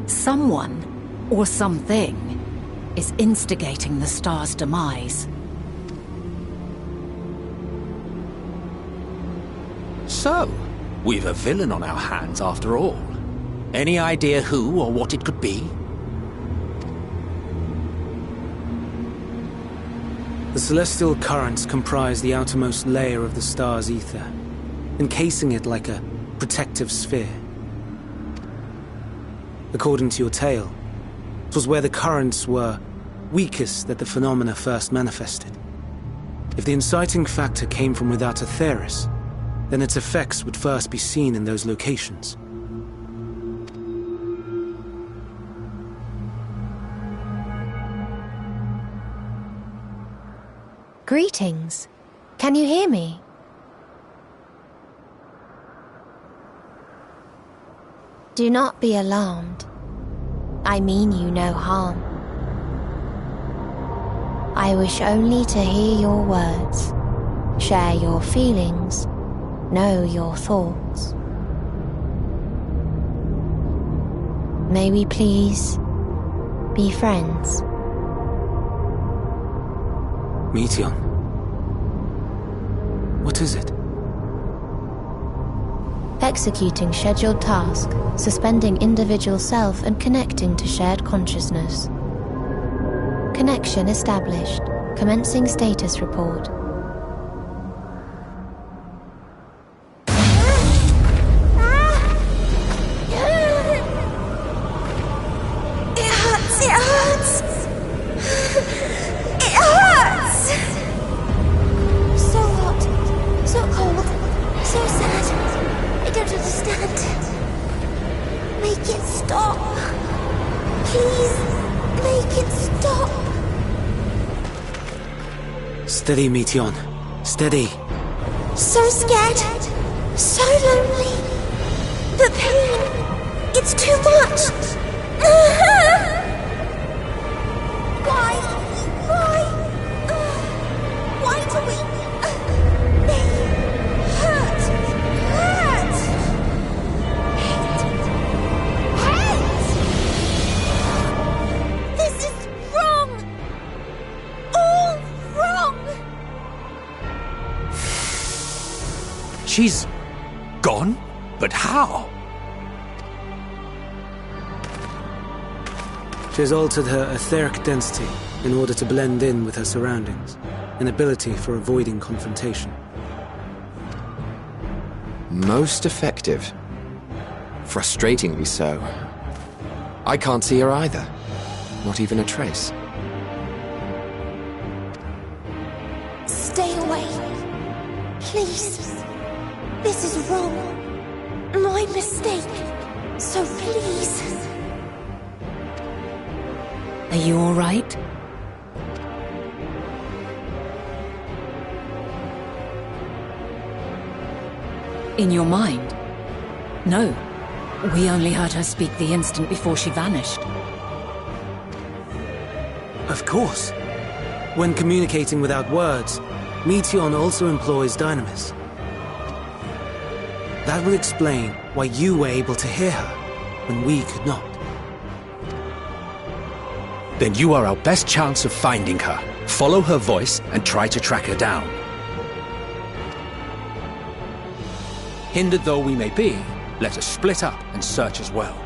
Someone, or something, is instigating the star's demise. So, we've a villain on our hands after all. Any idea who or what it could be? The celestial currents comprise the outermost layer of the star's ether, encasing it like a protective sphere. According to your tale, it was where the currents were weakest that the phenomena first manifested. If the inciting factor came from without Aetheris, then its effects would first be seen in those locations. Greetings. Can you hear me? Do not be alarmed. I mean you no harm. I wish only to hear your words, share your feelings, know your thoughts. May we please be friends? Meteon. What is it? Executing scheduled task, suspending individual self and connecting to shared consciousness. Connection established. Commencing status report. Steady, Meteon. Steady. So scared. So lonely. The pain. It's too much. Why? Why do we... They hurt. Hate. This is wrong. All wrong. She's gone? But how? She has altered her etheric density in order to blend in with her surroundings, an ability for avoiding confrontation. Most effective. Frustratingly so. I can't see her either. Not even a trace. Stay away. Please. This is wrong. My mistake. So please. Are you all right? In your mind? No. We only heard her speak the instant before she vanished. Of course. When communicating without words, Meteon also employs dynamis. That will explain why you were able to hear her when we could not. Then you are our best chance of finding her. Follow her voice and try to track her down. Hindered though we may be, let us split up and search as well.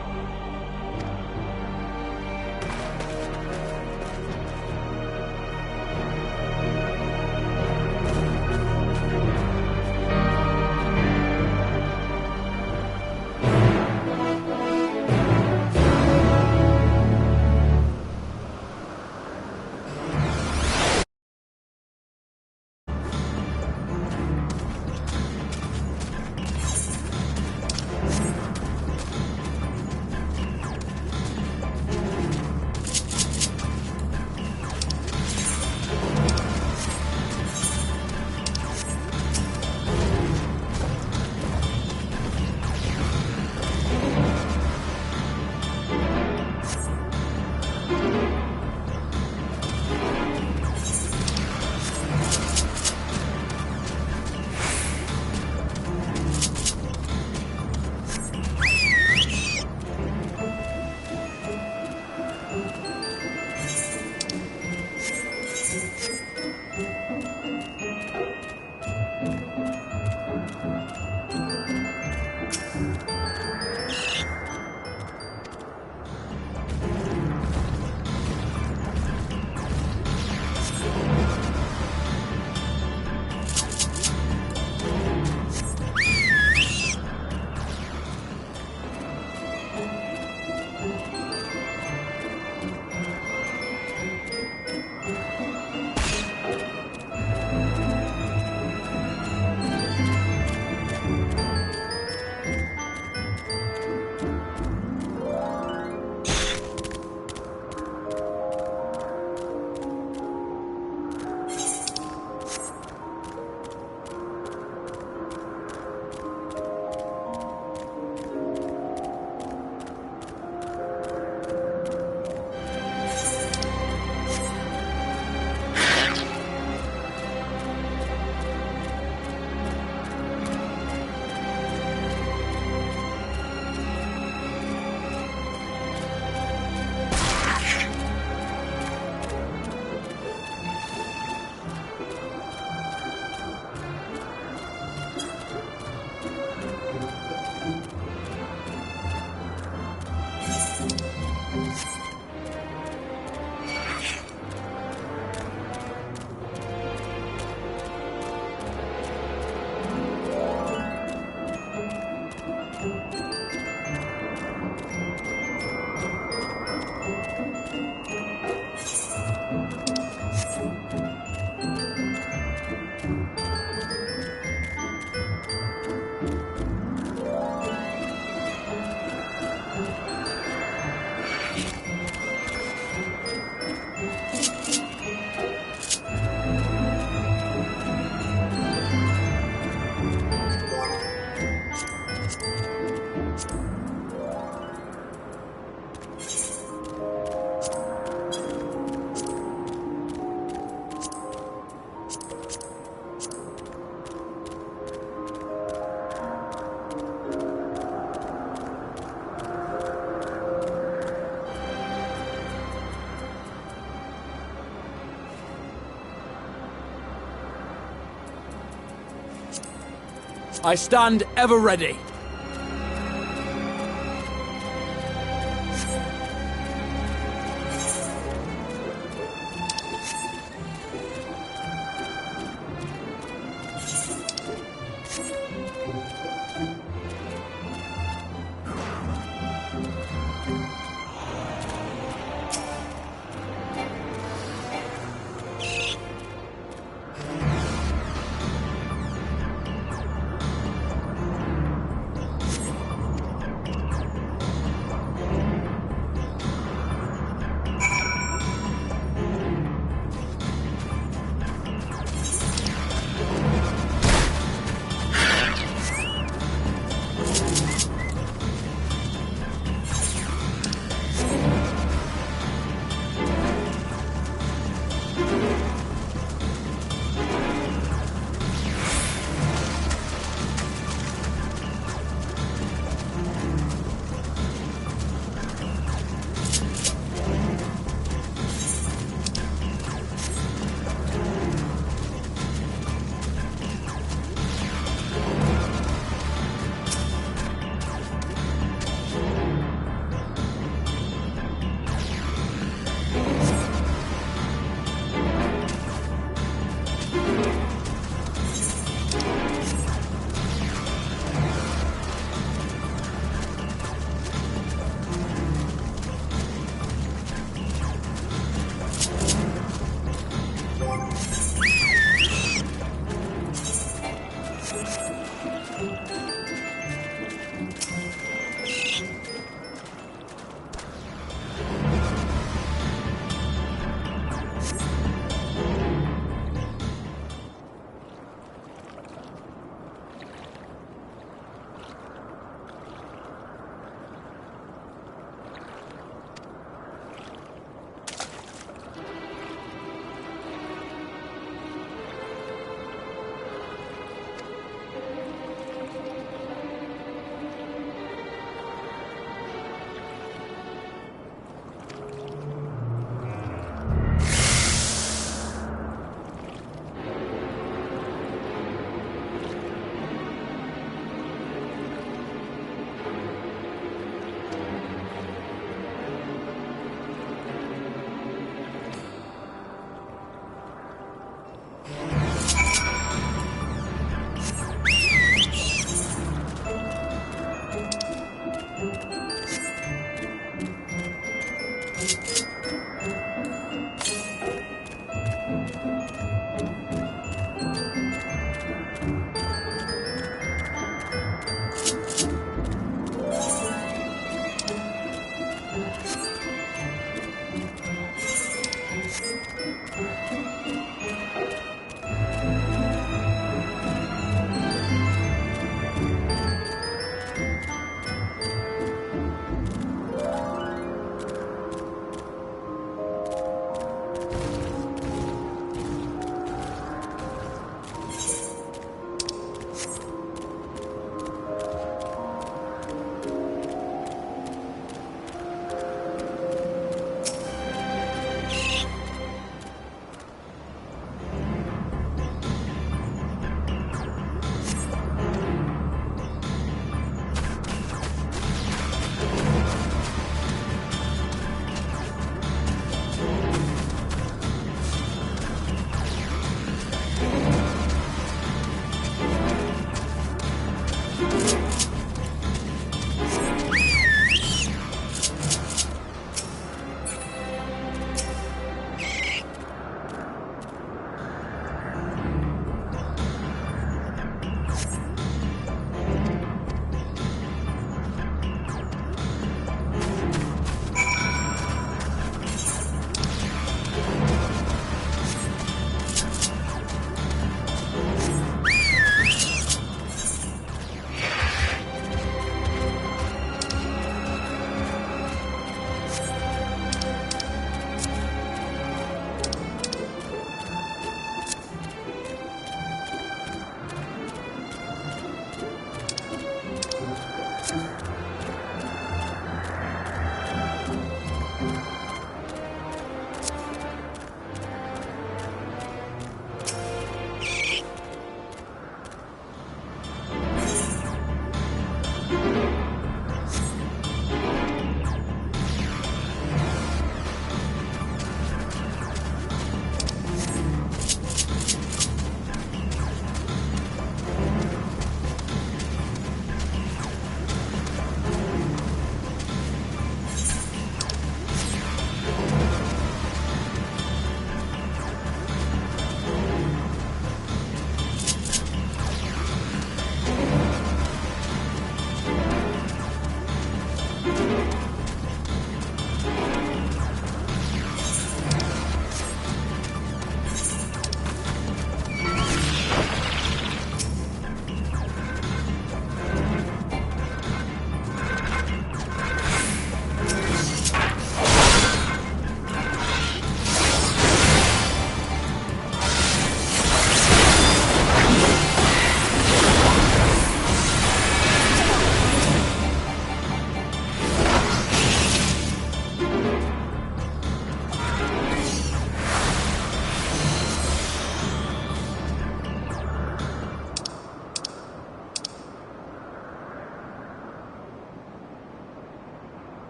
I stand ever ready.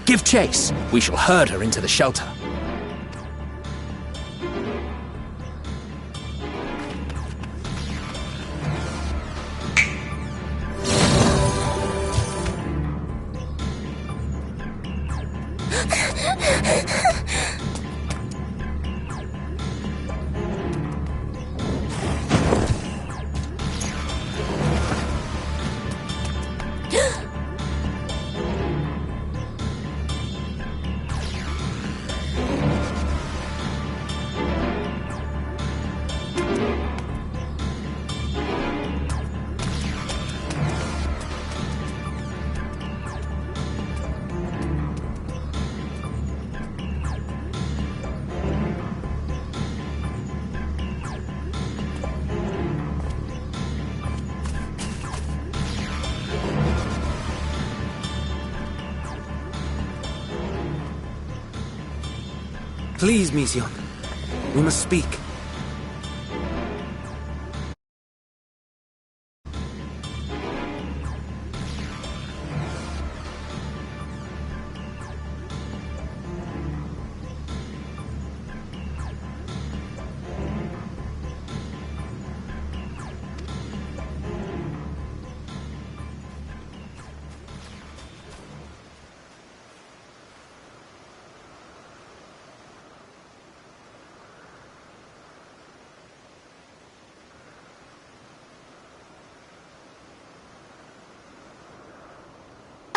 Give chase. We shall herd her into the shelter. Please, Mission. We must speak.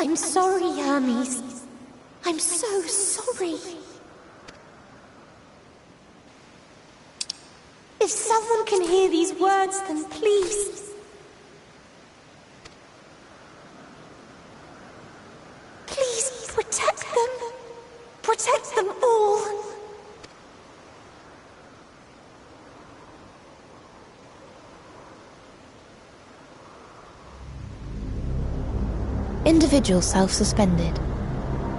I'm sorry, Hermes. I'm so sorry. If someone can hear these words, then please. Please protect them. Protect them all. Individual self-suspended.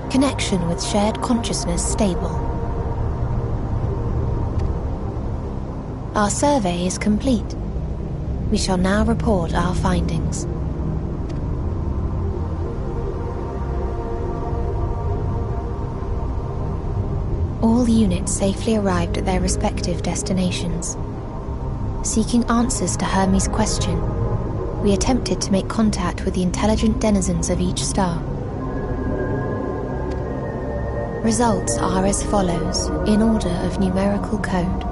Connection with shared consciousness stable. Our survey is complete. We shall now report our findings. All units safely arrived at their respective destinations. Seeking answers to Hermes' question, we attempted to make contact with the intelligent denizens of each star. Results are as follows, in order of numerical code.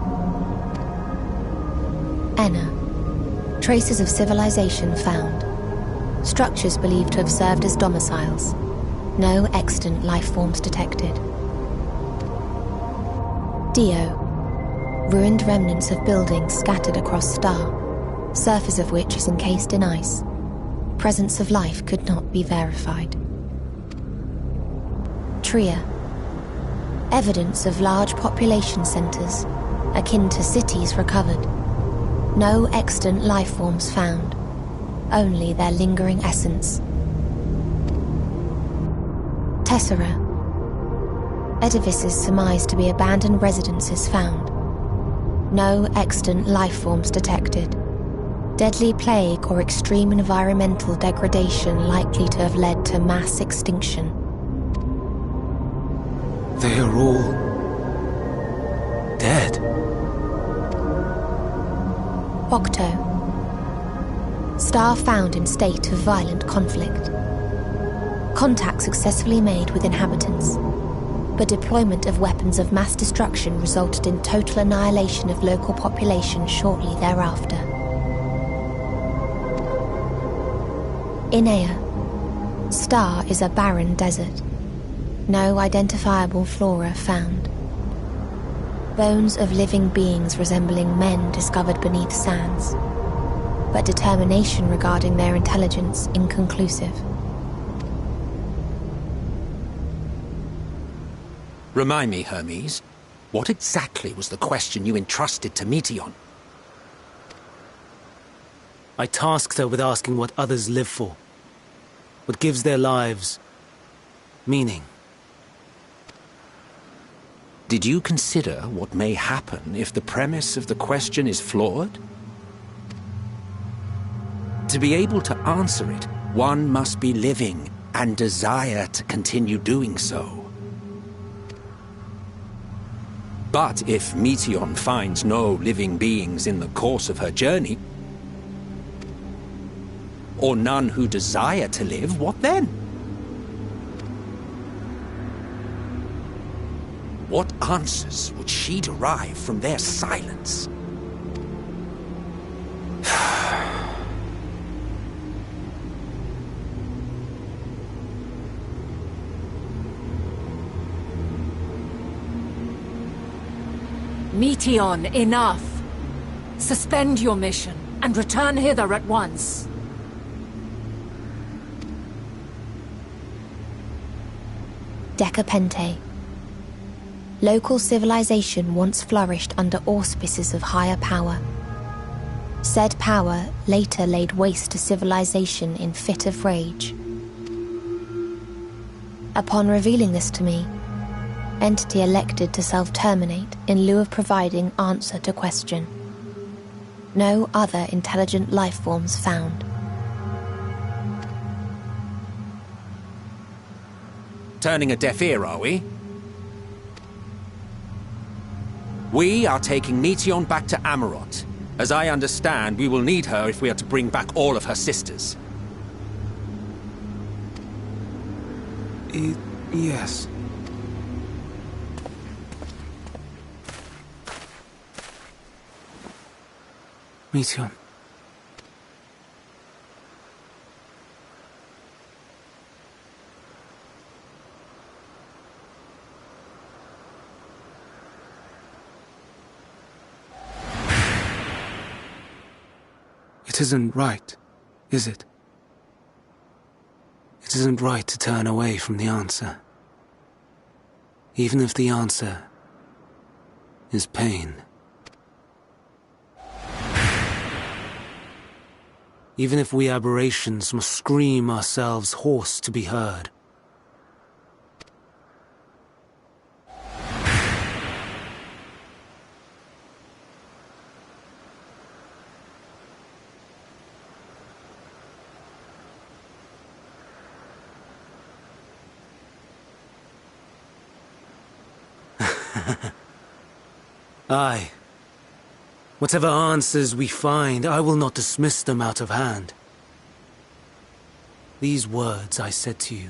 Enna. Traces of civilization found. Structures believed to have served as domiciles. No extant life forms detected. Dio. Ruined remnants of buildings scattered across star, surface of which is encased in ice. Presence of life could not be verified. Tria. Evidence of large population centers, akin to cities, recovered. No extant life forms found, only their lingering essence. Tessera. Edifices surmised to be abandoned residences found. No extant life forms detected. Deadly plague or extreme environmental degradation likely to have led to mass extinction. They are all dead. Octo. Star found in state of violent conflict. Contact successfully made with inhabitants, but deployment of weapons of mass destruction resulted in total annihilation of local population shortly thereafter. Inea. Star is a barren desert. No identifiable flora found. Bones of living beings resembling men discovered beneath sands, but determination regarding their intelligence inconclusive. Remind me, Hermes, what exactly was the question you entrusted to Meteion? I tasked her with asking what others live for. What gives their lives meaning. Did you consider what may happen if the premise of the question is flawed? To be able to answer it, one must be living and desire to continue doing so. But if Meteion finds no living beings in the course of her journey, or none who desire to live, what then? What answers would she derive from their silence? Meteion, enough! Suspend your mission, and return hither at once. Decapente. Local civilization once flourished under auspices of higher power. Said power later laid waste to civilization in fit of rage. Upon revealing this to me, entity elected to self-terminate in lieu of providing answer to question. No other intelligent life forms found. Turning a deaf ear, are we? We are taking Meteion back to Amarot. As I understand, we will need her if we are to bring back all of her sisters. Yes. Meteion. It isn't right, is it? It isn't right to turn away from the answer. Even if the answer is pain. Even if we aberrations must scream ourselves hoarse to be heard. Aye. Whatever answers we find, I will not dismiss them out of hand. These words I said to you,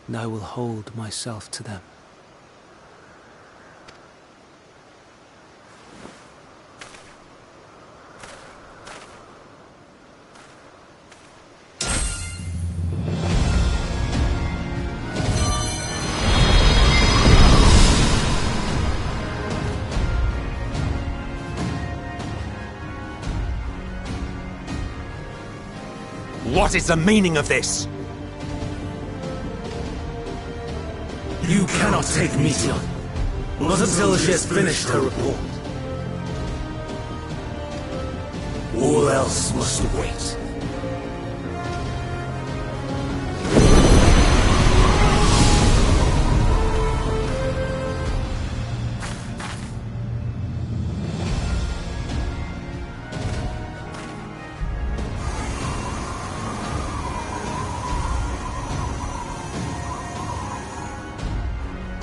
and I will hold myself to them. What is the meaning of this? You cannot take Meteion, not until she has finished her report. All else must wait.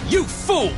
You fool!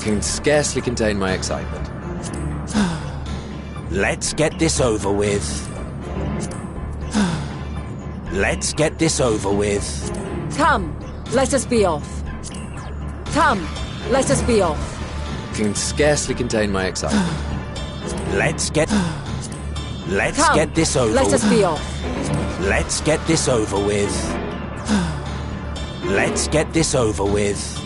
Can scarcely contain my excitement. Let's get this over with. Let's get this over with. Come, let us be off. Come, let us be off. Can scarcely contain my excitement. Let's get Come, get this over let with. us be off. Let's get this over with. Let's get this over with.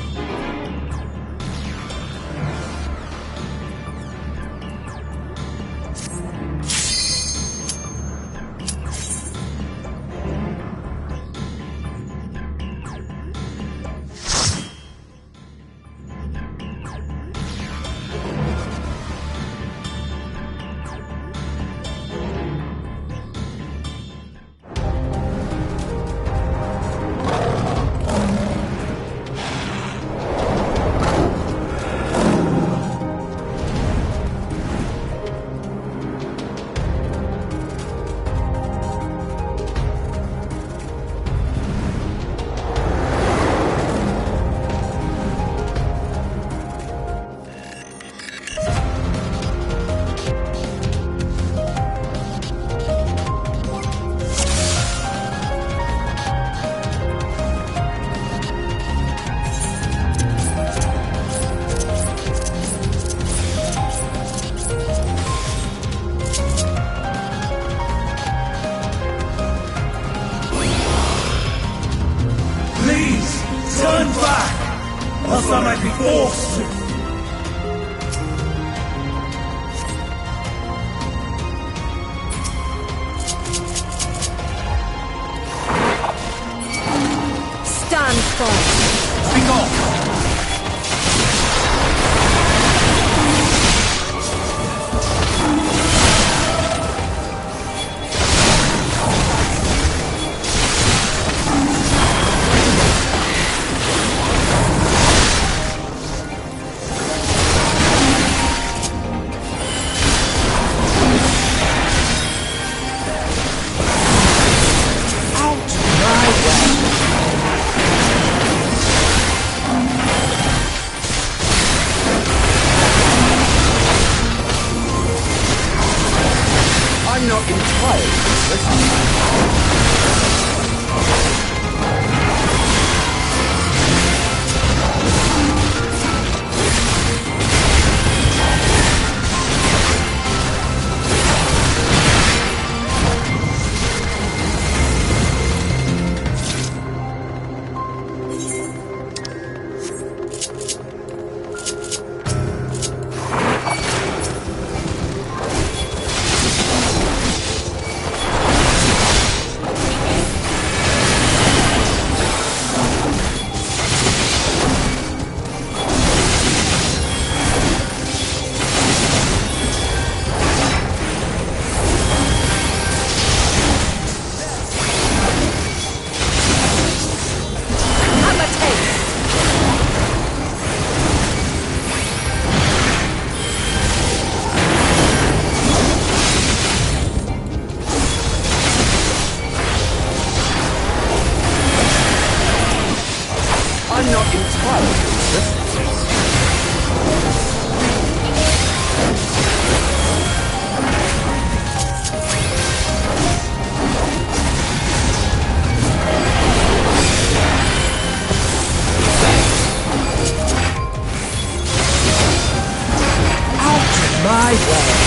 Turn back, else I might be forced to. Stand firm. Be gone! I'm not entirely useless. I'm not entirely useless. My way.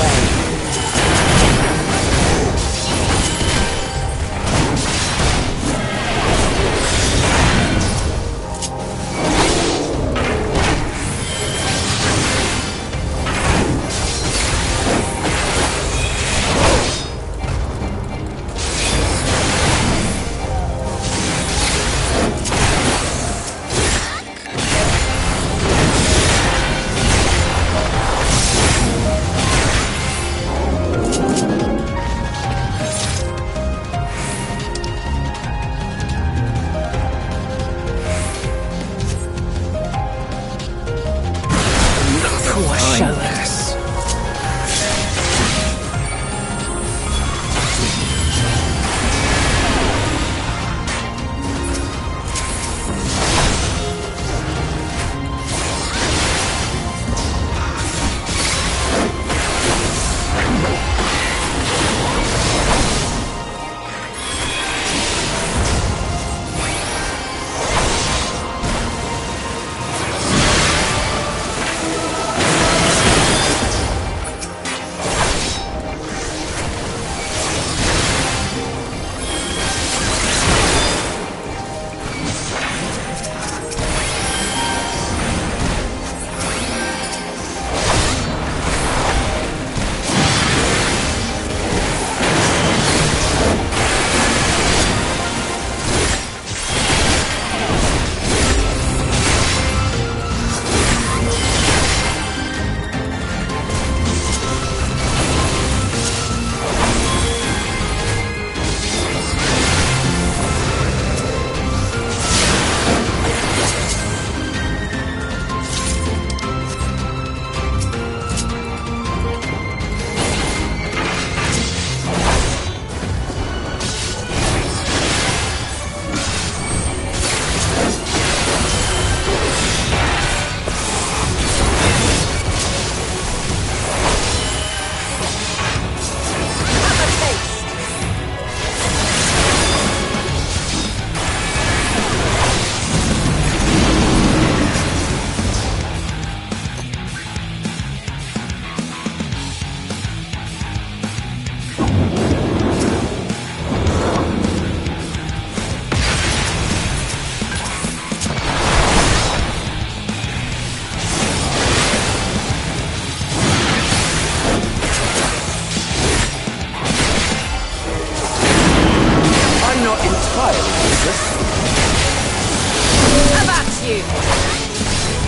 way.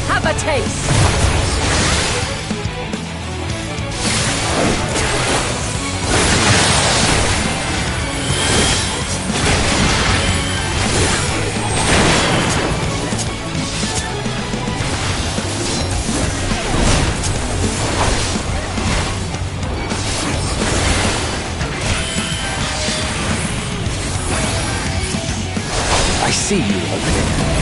Have a taste! I see you over there.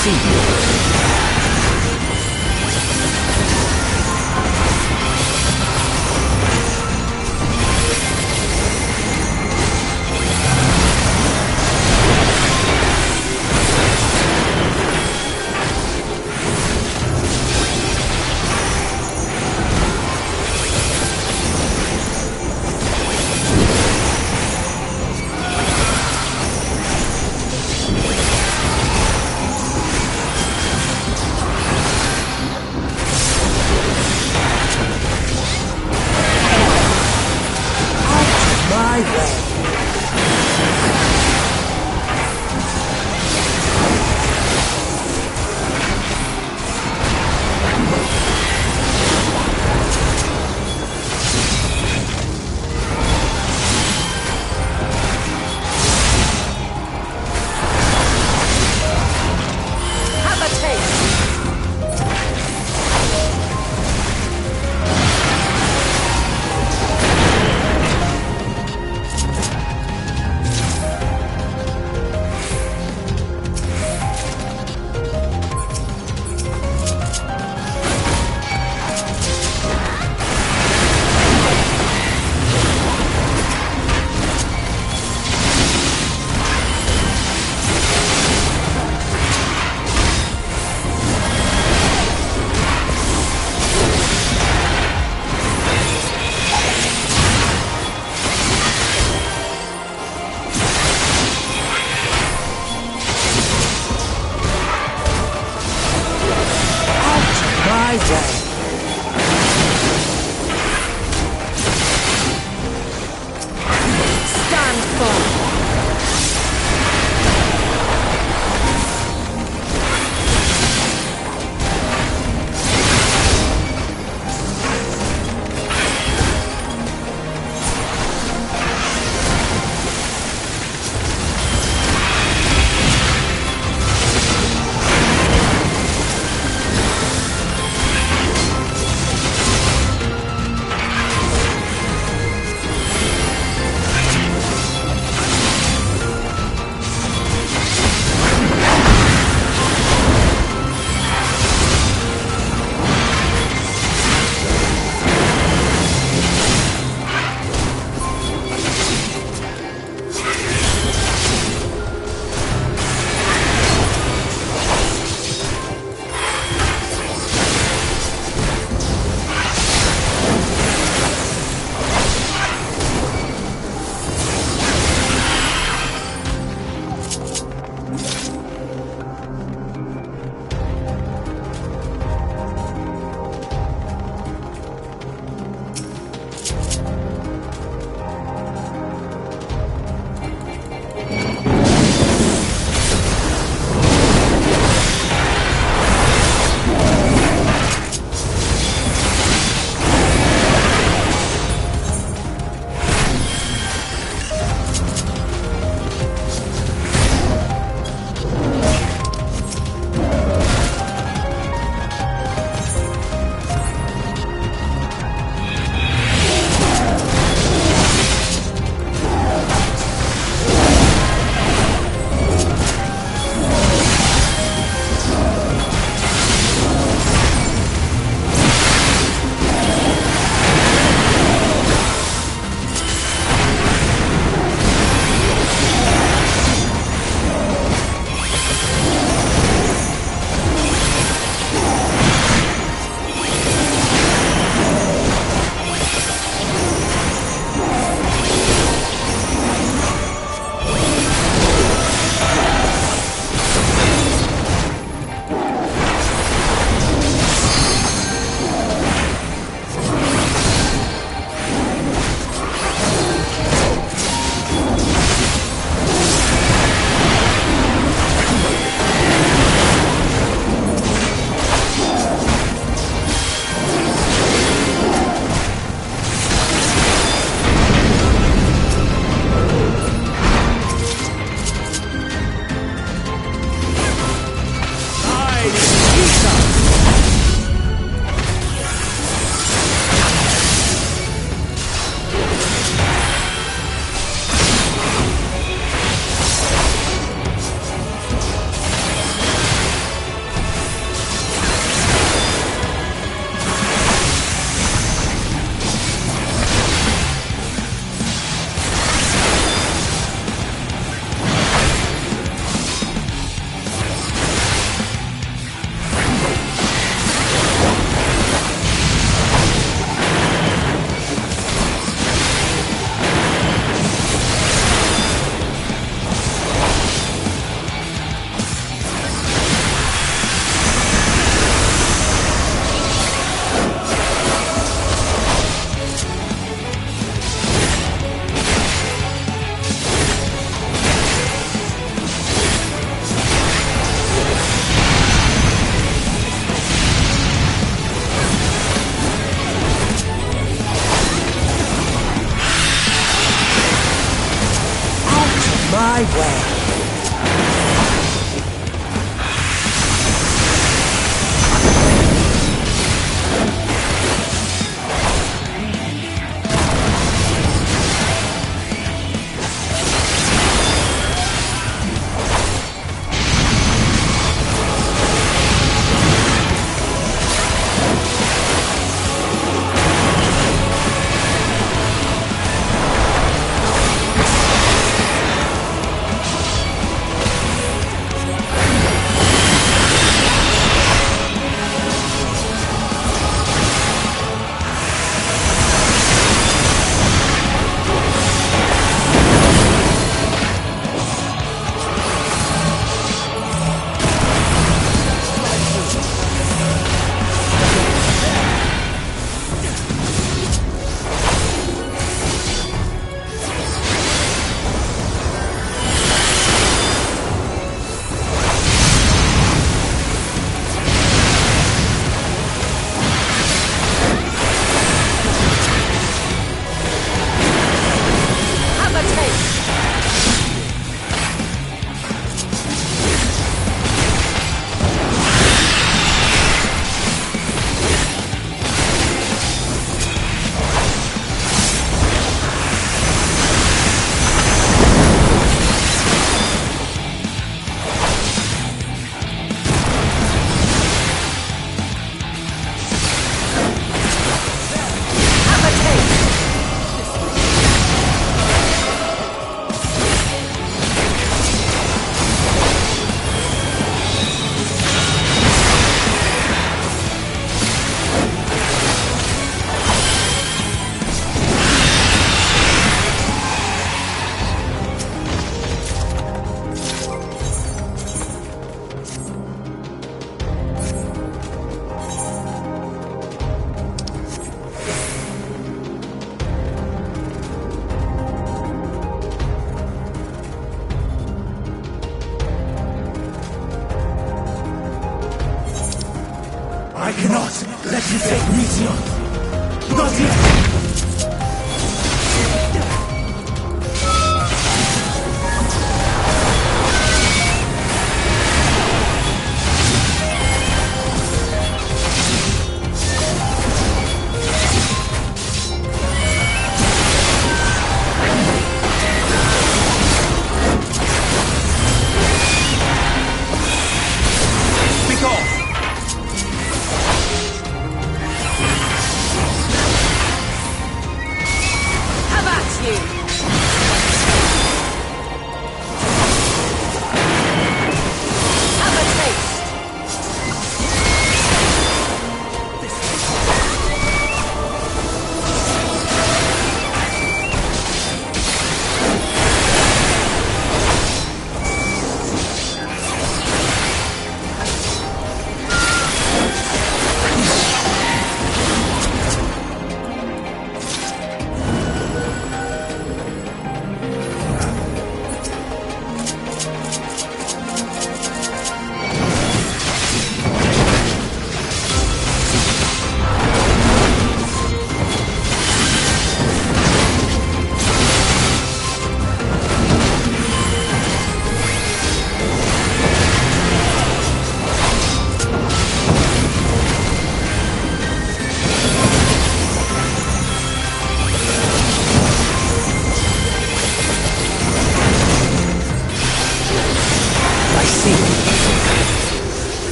see you. I cannot let you take Meteor. Not yet.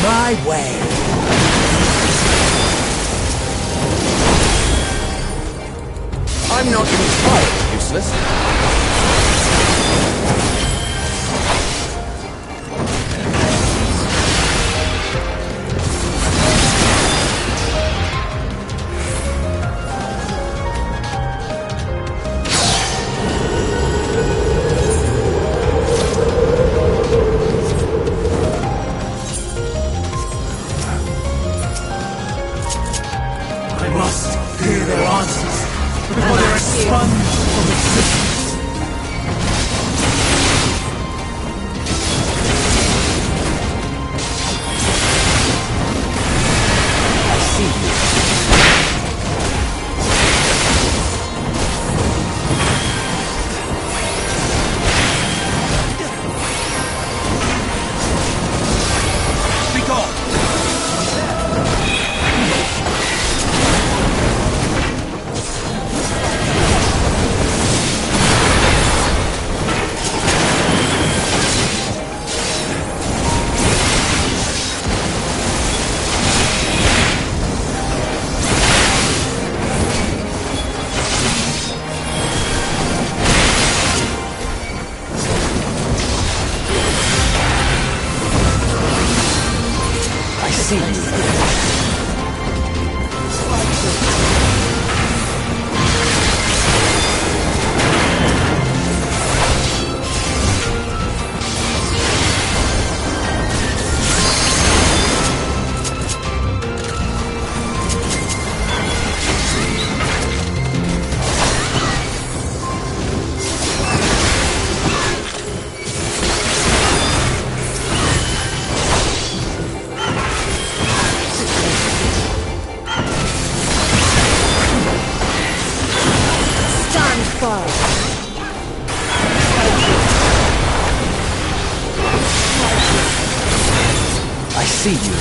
My way. I'm not entirely useless. I must hear their answers before they're expunged from existence. I see you. Be gone! I see you. Stand firm. I see you.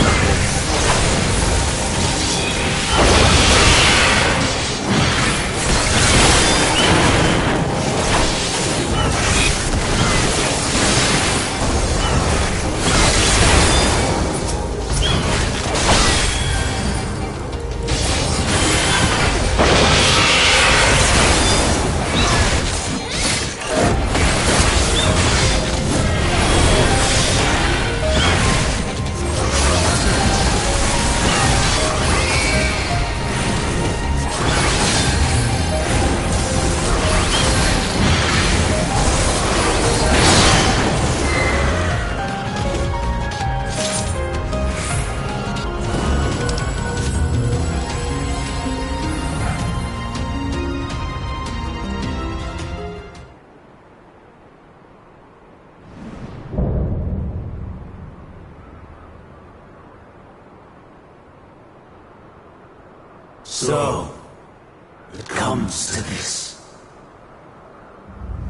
So, it comes to this.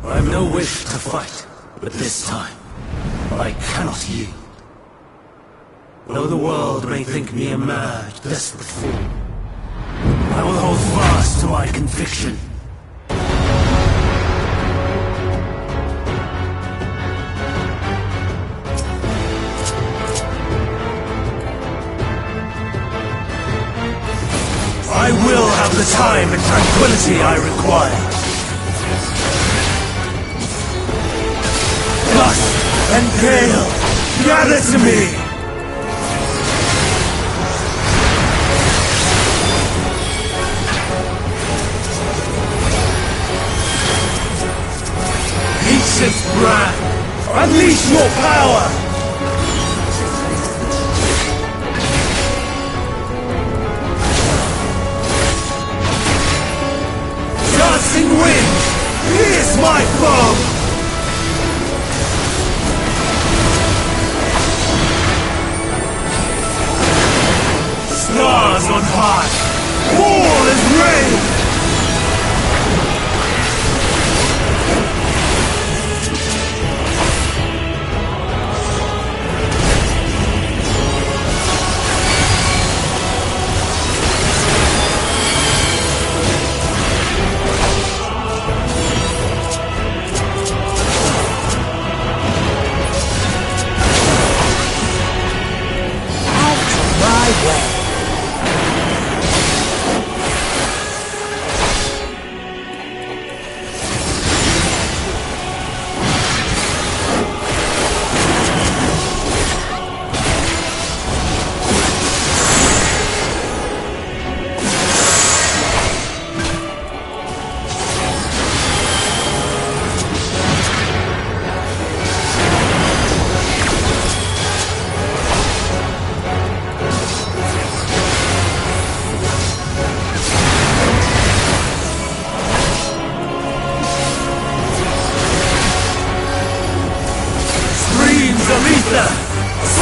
I've no wish to fight, but this time, I cannot yield. Though the world may think me a mad, desperate fool, I will hold fast to my conviction. I will have the time and tranquility I require. Gust and gale, gather to me! Ancient brand, unleash your power! Dancing wind, here's my foe! Stars on high, all is rain!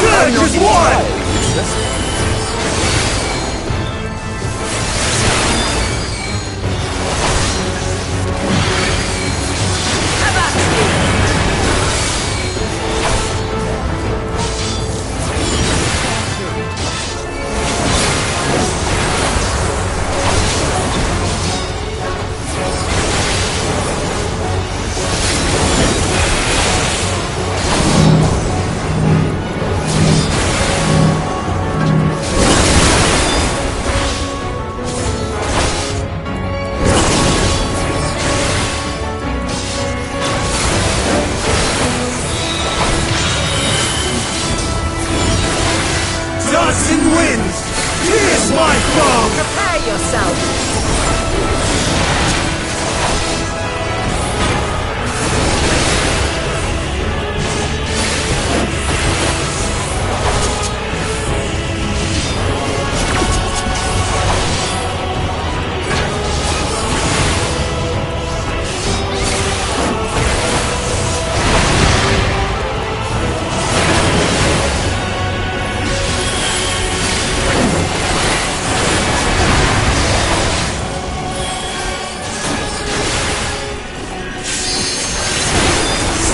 Surge is one! Dancing winds! Here's my foe! Prepare yourself!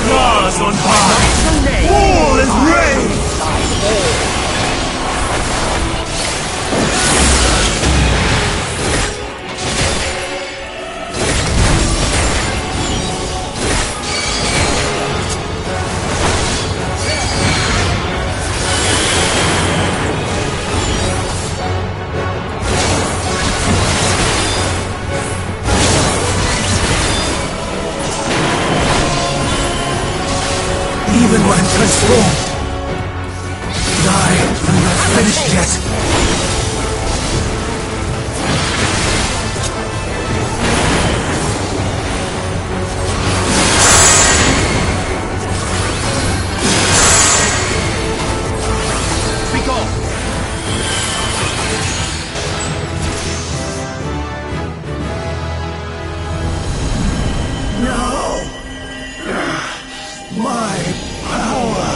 Stars on high! All is rain! Even when transformed, I am not finished yet. No! My power!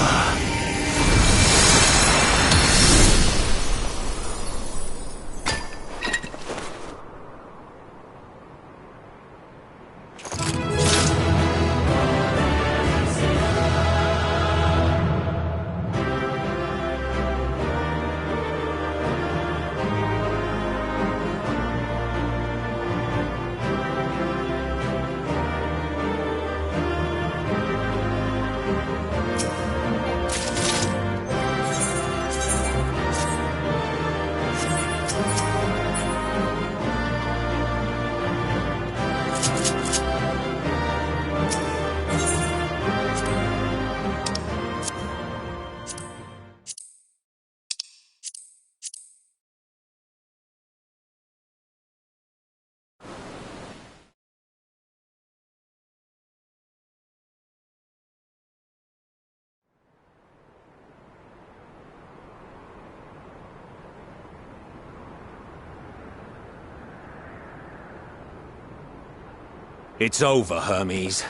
It's over, Hermes.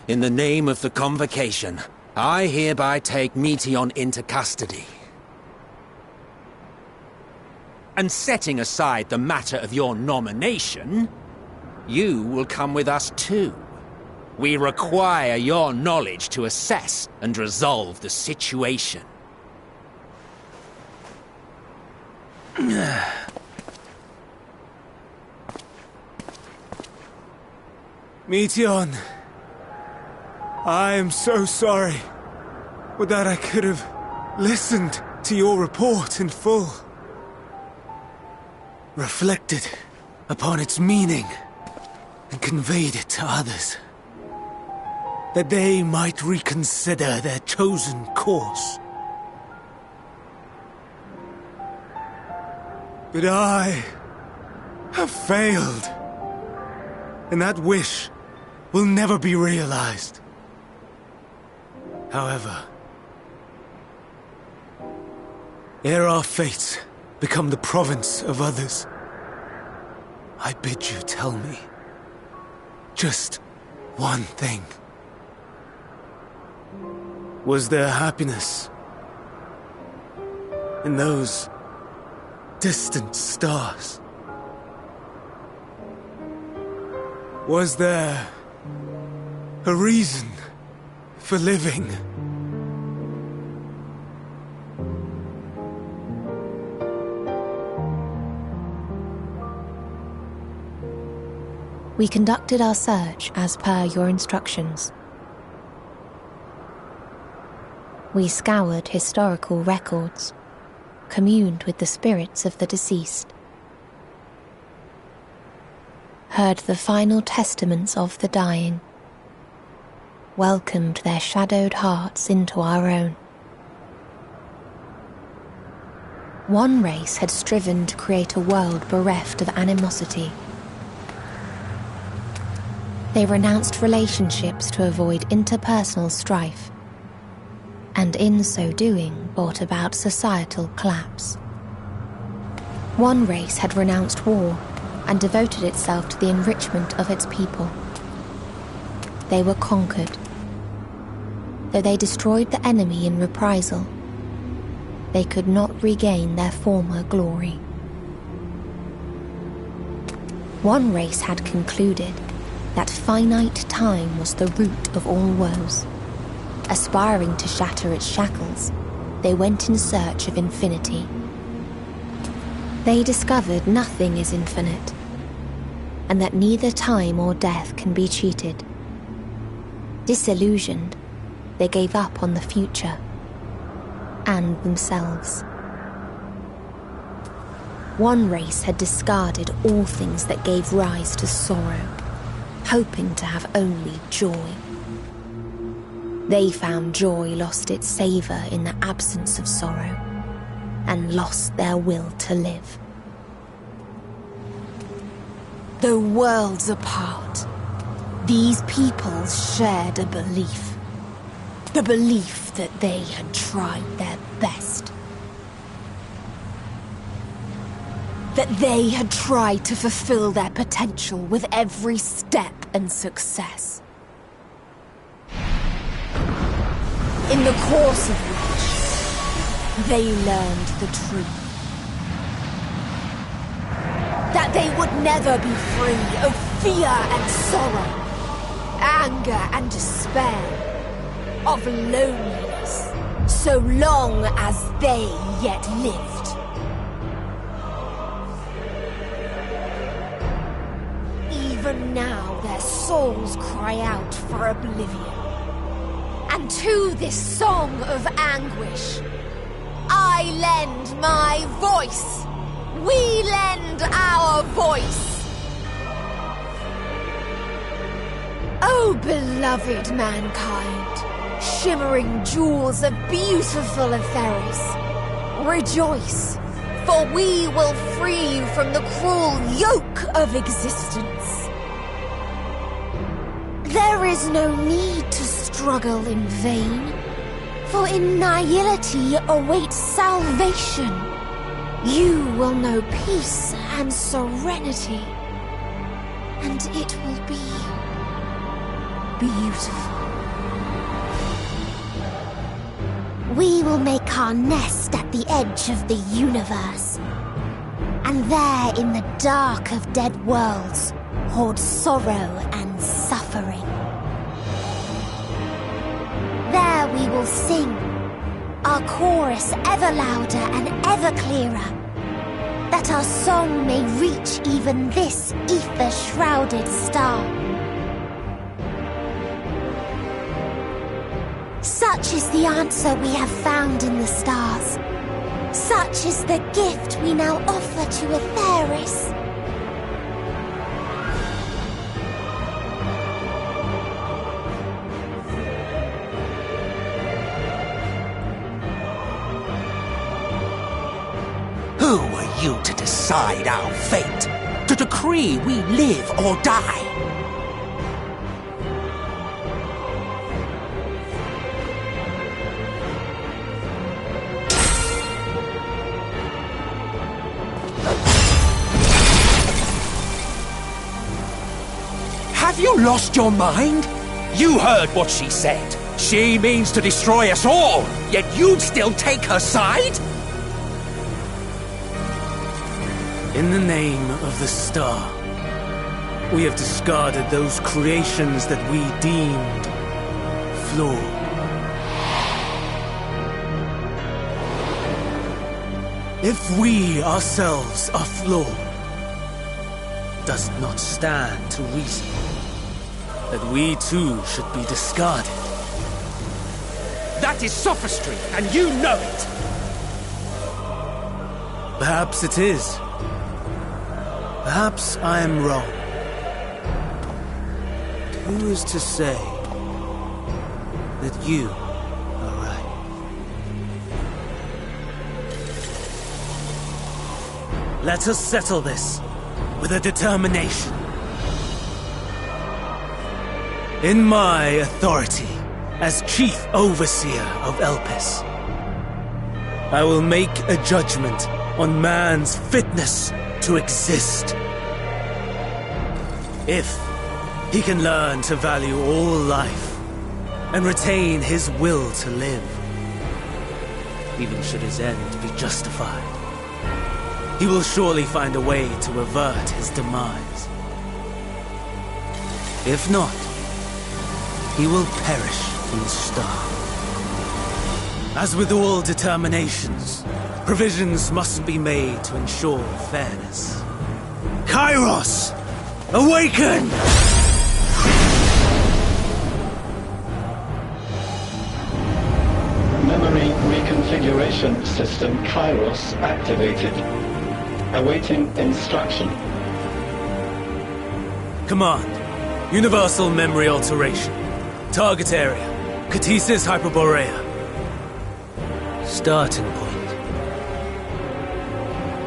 In the name of the Convocation, I hereby take Meteon into custody. And setting aside the matter of your nomination, you will come with us too. We require your knowledge to assess and resolve the situation. Meteon, I am so sorry. Would that I could have listened to your report in full. Reflected upon its meaning and conveyed it to others. That they might reconsider their chosen course. But I have failed. And that wish will never be realized. However, ere our fates become the province of others, I bid you tell me just one thing. Was there happiness in those distant stars? Was there a reason for living? We conducted our search as per your instructions. We scoured historical records, communed with the spirits of the deceased, heard the final testaments of the dying, welcomed their shadowed hearts into our own. One race had striven to create a world bereft of animosity. They renounced relationships to avoid interpersonal strife, and in so doing brought about societal collapse. One race had renounced war and devoted itself to the enrichment of its people. They were conquered. Though they destroyed the enemy in reprisal, they could not regain their former glory. One race had concluded that finite time was the root of all woes. Aspiring to shatter its shackles, they went in search of infinity. They discovered nothing is infinite, and that neither time or death can be cheated. Disillusioned, they gave up on the future and themselves. One race had discarded all things that gave rise to sorrow, hoping to have only joy. They found joy lost its savour in the absence of sorrow, and lost their will to live. Though worlds apart, these peoples shared a belief. The belief that they had tried their best. That they had tried to fulfill their potential with every step and success. In the course of which, they learned the truth. That they would never be free of fear and sorrow, anger and despair, of loneliness, so long as they yet lived. Even now their souls cry out for oblivion. And to this song of anguish, I lend my voice. We lend our voice. Oh, beloved mankind, shimmering jewels of beautiful Etheris, rejoice, for we will free you from the cruel yoke of existence. There is no need to struggle in vain, for in nihility awaits salvation. You will know peace and serenity, and it will be beautiful. We will make our nest at the edge of the universe. And there, in the dark of dead worlds, hoard sorrow and suffering. There we will sing, our chorus ever louder and ever clearer, that our song may reach even this ether-shrouded star. Such is the answer we have found in the stars. Such is the gift we now offer to Atheris. Who are you to decide our fate? To decree we live or die? Have you lost your mind? You heard what she said. She means to destroy us all, yet you'd still take her side? In the name of the star, we have discarded those creations that we deemed flawed. If we ourselves are flawed, does it not stand to reason that we too should be discarded? That is sophistry, and you know it! Perhaps it is. Perhaps I am wrong. Who is to say that you are right? Let us settle this with a determination. In my authority as Chief Overseer of Elpis, I will make a judgment on man's fitness to exist. If he can learn to value all life and retain his will to live, even should his end be justified, he will surely find a way to avert his demise. If not, he will perish from the start. As with all determinations, provisions must be made to ensure fairness. Kairos! Awaken! Memory reconfiguration system Kairos activated. Awaiting instruction. Command. Universal memory alteration. Target area. Catesis Hyperborea. Starting point.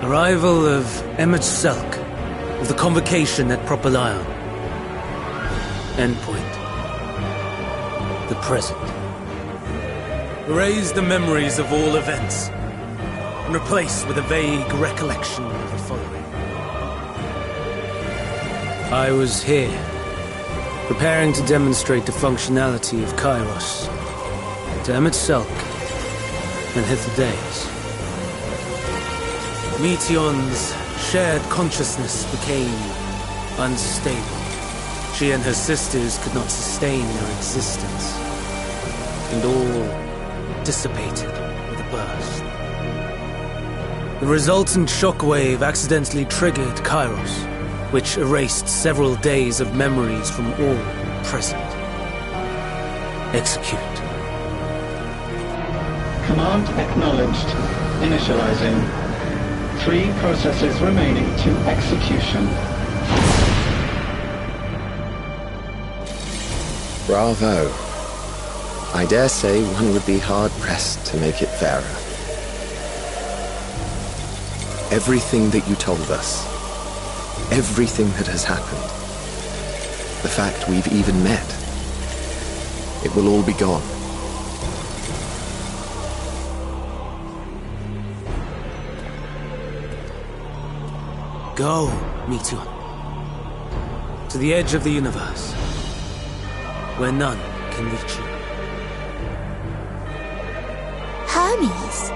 Arrival of Emmet Selk of the Convocation at Propylion. Endpoint. The present. Erase the memories of all events and replace with a vague recollection of the following. I was here, preparing to demonstrate the functionality of Kairos to Emmet Selk and hither days. Meteon's shared consciousness became unstable. She and her sisters could not sustain their existence, and all dissipated with a burst. The resultant shockwave accidentally triggered Kairos, which erased several days of memories from all present. Execute. Command acknowledged. Initializing. 3 processes remaining to execution. Bravo. I dare say one would be hard-pressed to make it fairer. Everything that you told us, everything that has happened, the fact we've even met, it will all be gone. Go, Meteon. To the edge of the universe. where none can reach you. Hermes,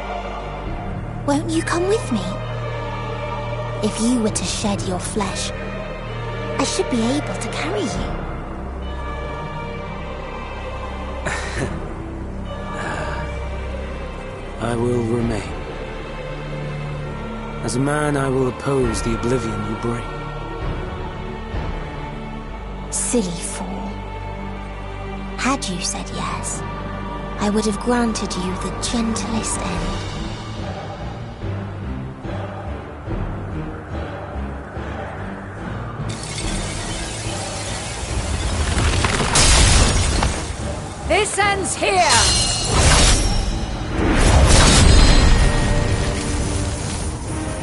won't you come with me? If you were to shed your flesh, I should be able to carry you. I will remain. As a man, I will oppose the oblivion you bring. Silly fool. Had you said yes, I would have granted you the gentlest end. This ends here!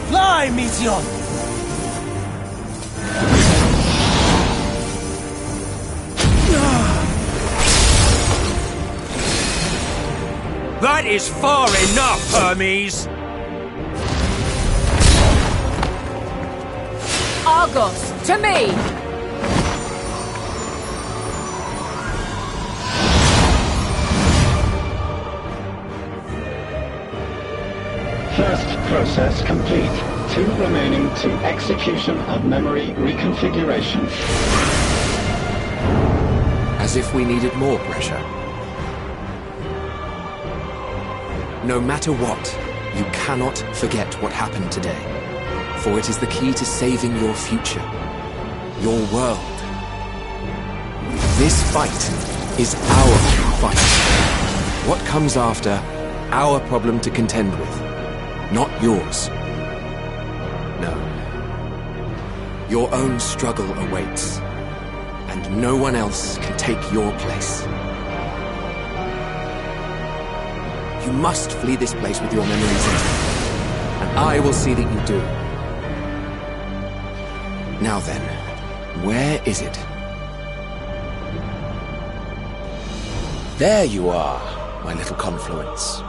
Fly, Meteon! That is far enough, Hermes! Argos, to me! First process complete. 2 remaining to execution of memory reconfiguration. As if we needed more pressure. No matter what, you cannot forget what happened today. For it is the key to saving your future. Your world. This fight is our fight. What comes after, our problem to contend with. Not yours. No. Your own struggle awaits. And no one else can take your place. You must flee this place with your memories intact. And I will see that you do. Now then, where is it? There you are, my little confluence.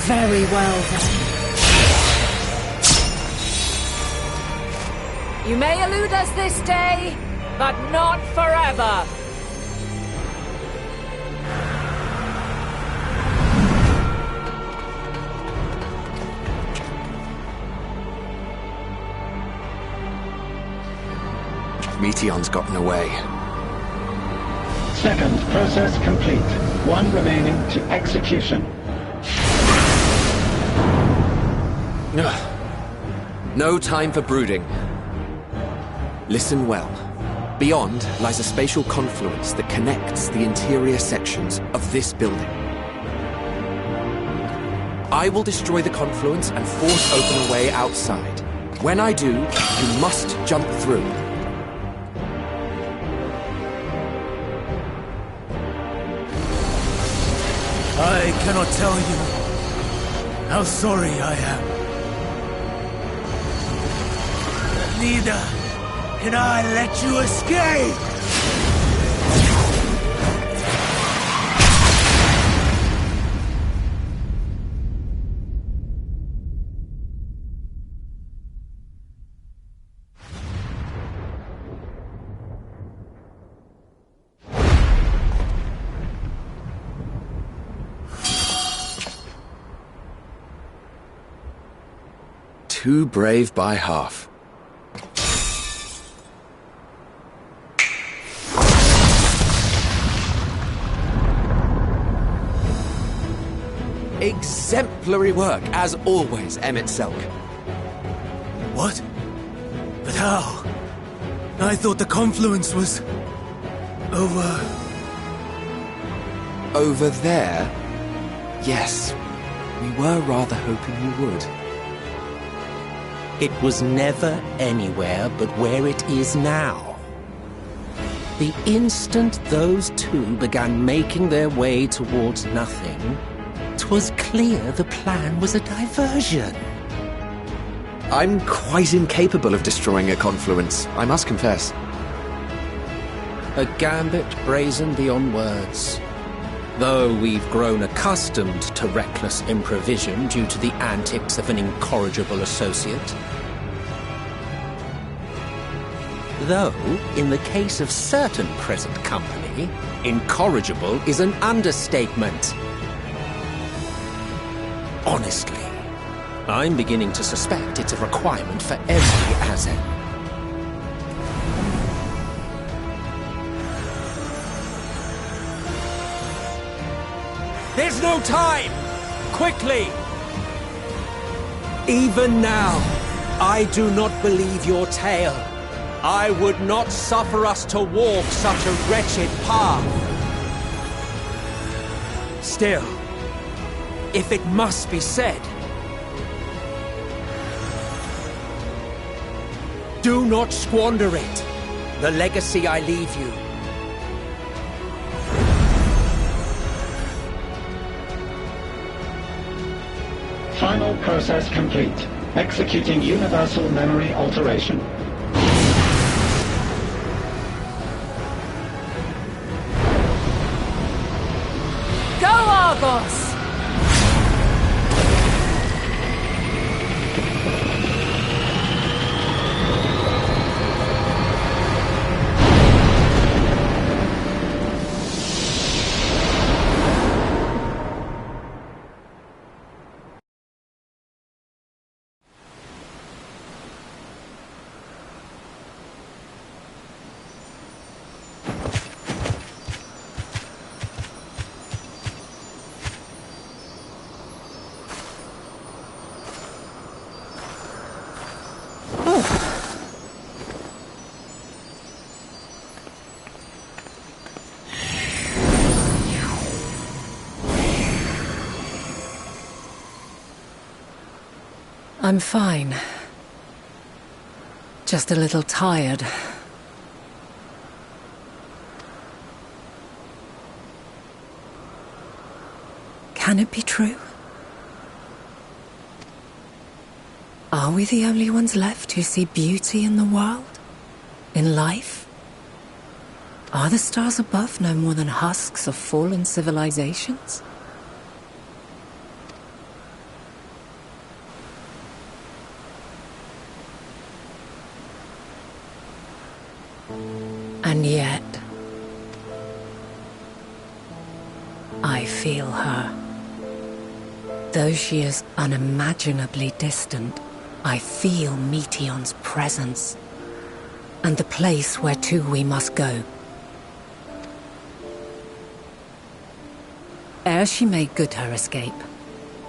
Very well, then. You may elude us this day, but not forever. Meteon's gotten away. Second process complete. 1 remaining to execution. No time for brooding. Listen well. Beyond lies a spatial confluence that connects the interior sections of this building. I will destroy the confluence and force open a way outside. When I do, you must jump through. I cannot tell you how sorry I am. Neither can I let you escape! Too brave by half. Exemplary work, as always, Emmett Selk. What? But how? I thought the confluence was... over... Over there? Yes. We were rather hoping you would. It was never anywhere but where it is now. The instant those two began making their way towards nothing, 'twas clear the plan was a diversion. I'm quite incapable of destroying a confluence, I must confess. A gambit brazen beyond words. Though we've grown accustomed to reckless improvision due to the antics of an incorrigible associate. Though, in the case of certain present company, incorrigible is an understatement. Honestly, I'm beginning to suspect it's a requirement for every Azem. There's no time! Quickly! Even now, I do not believe your tale. I would not suffer us to walk such a wretched path. Still, if it must be said, do not squander it. The legacy I leave you. Final process complete. Executing universal memory alteration. Go, Argos! I'm fine. Just a little tired. Can it be true? Are we the only ones left who see beauty in the world? In life? Are the stars above no more than husks of fallen civilizations? And yet, I feel her. Though she is unimaginably distant, I feel Meteion's presence, and the place where to we must go. Ere she made good her escape,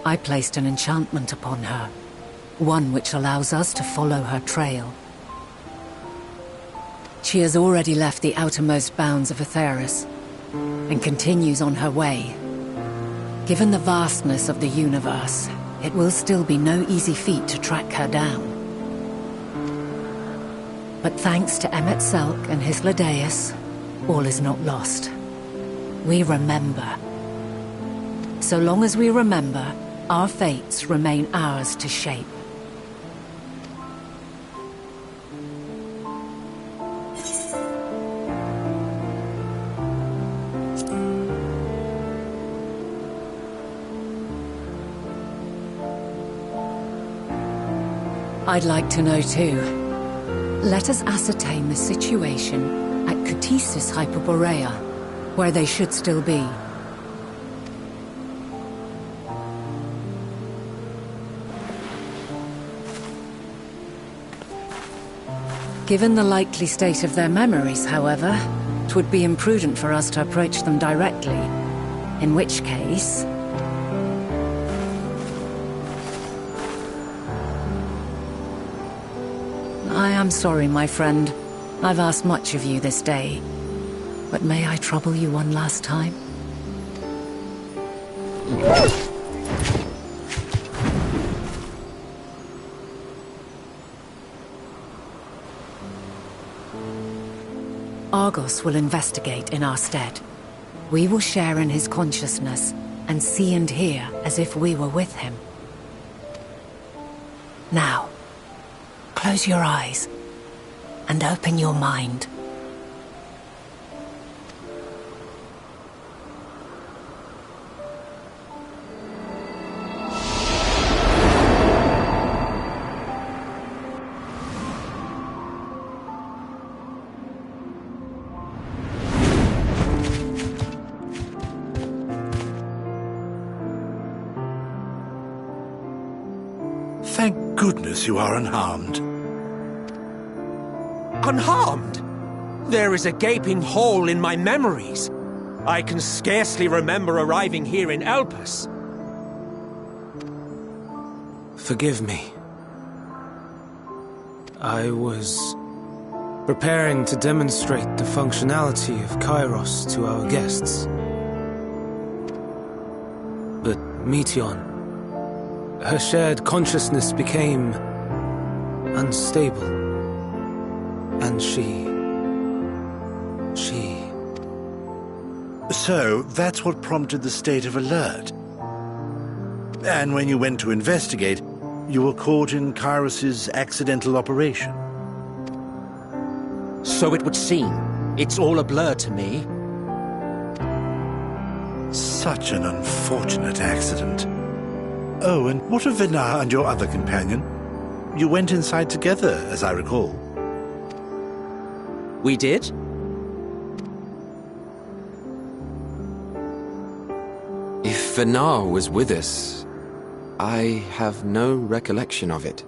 I placed an enchantment upon her, one which allows us to follow her trail. She has already left the outermost bounds of Aetheris, and continues on her way. Given the vastness of the universe, it will still be no easy feat to track her down. But thanks to Emet-Selch and Hythlodaeus, all is not lost. We remember. So long as we remember, our fates remain ours to shape. I'd like to know too. Let us ascertain the situation at Kutisis Hyperborea, where they should still be. Given the likely state of their memories, however, it would be imprudent for us to approach them directly. In which case... I am sorry, my friend. I've asked much of you this day. But may I trouble you one last time? Argos will investigate in our stead. We will share in his consciousness and see and hear as if we were with him. Now, close your eyes and open your mind. Thank goodness you are unharmed. Unharmed? There is a gaping hole in my memories. I can scarcely remember arriving here in Elpis. Forgive me. I was preparing to demonstrate the functionality of Kairos to our guests. But Meteon, her shared consciousness became unstable. And she... So, that's what prompted the state of alert. And when you went to investigate, you were caught in Kairos's accidental operation. So it would seem. It's all a blur to me. Such an unfortunate accident. Oh, and what of Vinar and your other companion? You went inside together, as I recall. We did? If Vinar was with us, I have no recollection of it.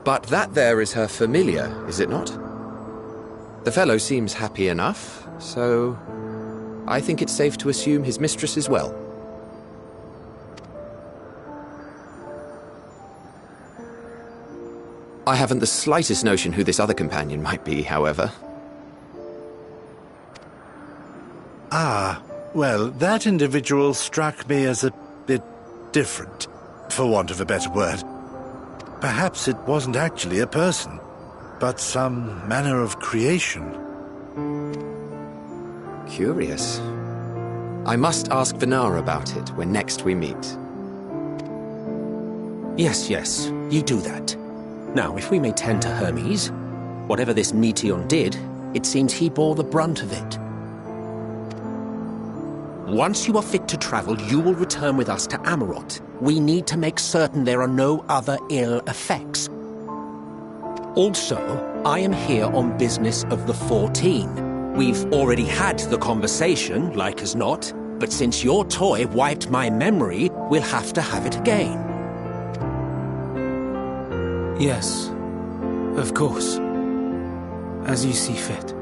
But that there is her familiar, is it not? The fellow seems happy enough, so I think it's safe to assume his mistress is well. I haven't the slightest notion who this other companion might be, however. Ah, well, that individual struck me as a bit different, for want of a better word. Perhaps it wasn't actually a person, but some manner of creation. Curious. I must ask Vinar about it when next we meet. Yes, you do that. Now, if we may tend to Hermes, whatever this Meteon did, it seems he bore the brunt of it. Once you are fit to travel, you will return with us to Amarot. We need to make certain there are no other ill effects. Also, I am here on business of the 14. We've already had the conversation, like as not, but since your toy wiped my memory, we'll have to have it again. Yes, of course. As you see fit.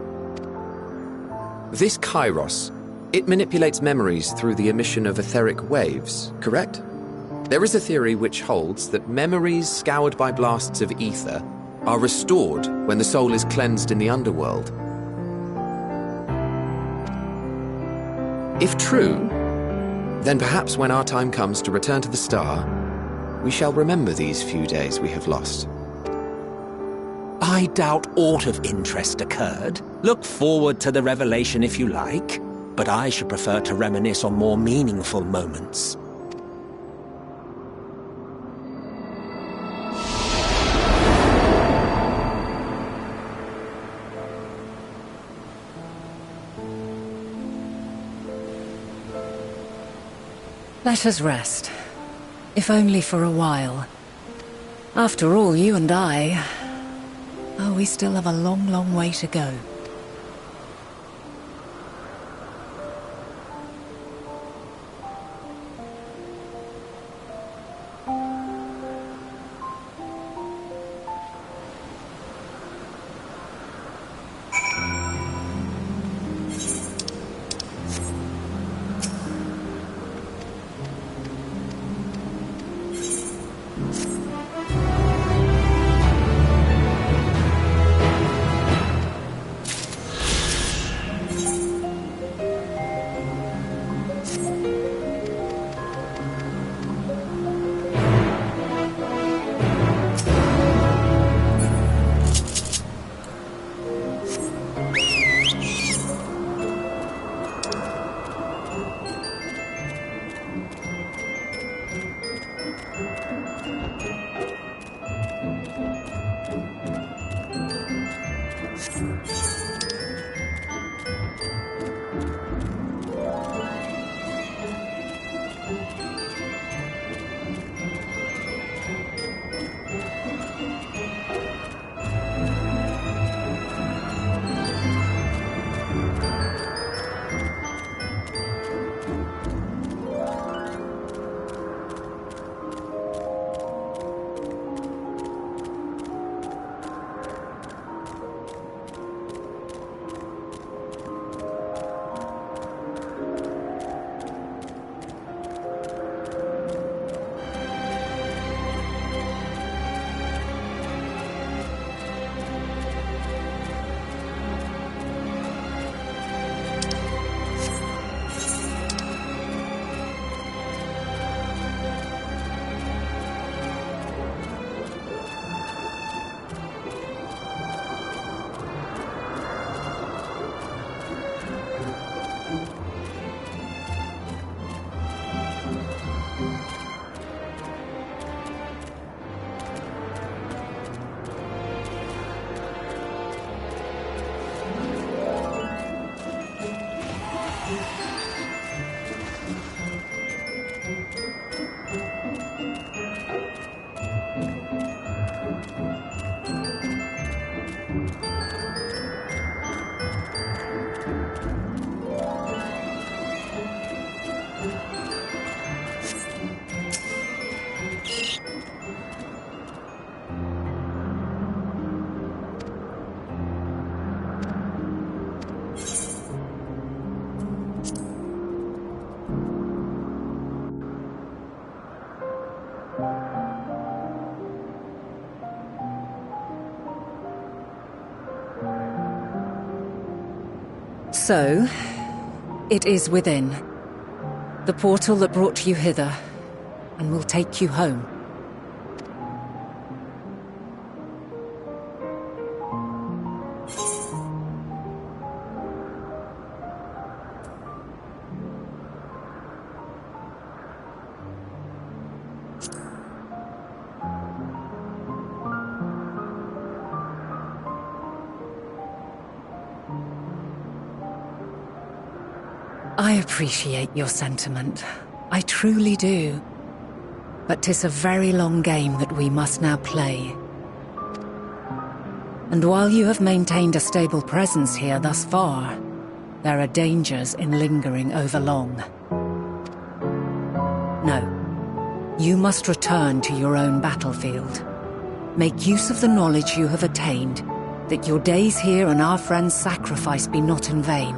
This Kairos, it manipulates memories through the emission of etheric waves, correct? There is a theory which holds that memories scoured by blasts of ether are restored when the soul is cleansed in the underworld. If true, then perhaps when our time comes to return to the star, we shall remember these few days we have lost. I doubt aught of interest occurred. Look forward to the revelation if you like, but I should prefer to reminisce on more meaningful moments. Let us rest. If only for a while. After all, you and I... Oh, we still have a long, long way to go. So, it is within. The portal that brought you hither, and will take you home. I appreciate your sentiment. I truly do. But 'tis a very long game that we must now play. And while you have maintained a stable presence here thus far, there are dangers in lingering over long. No. You must return to your own battlefield. Make use of the knowledge you have attained, that your days here and our friends' sacrifice be not in vain.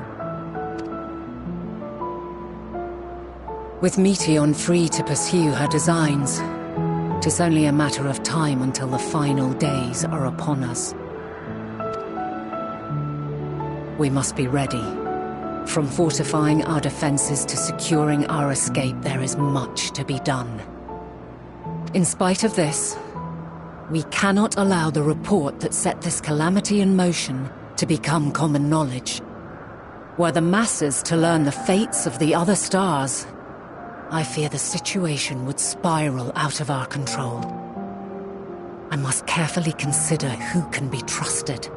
With Meteon free to pursue her designs, 'tis only a matter of time until the final days are upon us. We must be ready. From fortifying our defenses to securing our escape, there is much to be done. In spite of this, we cannot allow the report that set this calamity in motion to become common knowledge. Were the masses to learn the fates of the other stars, I fear the situation would spiral out of our control. I must carefully consider who can be trusted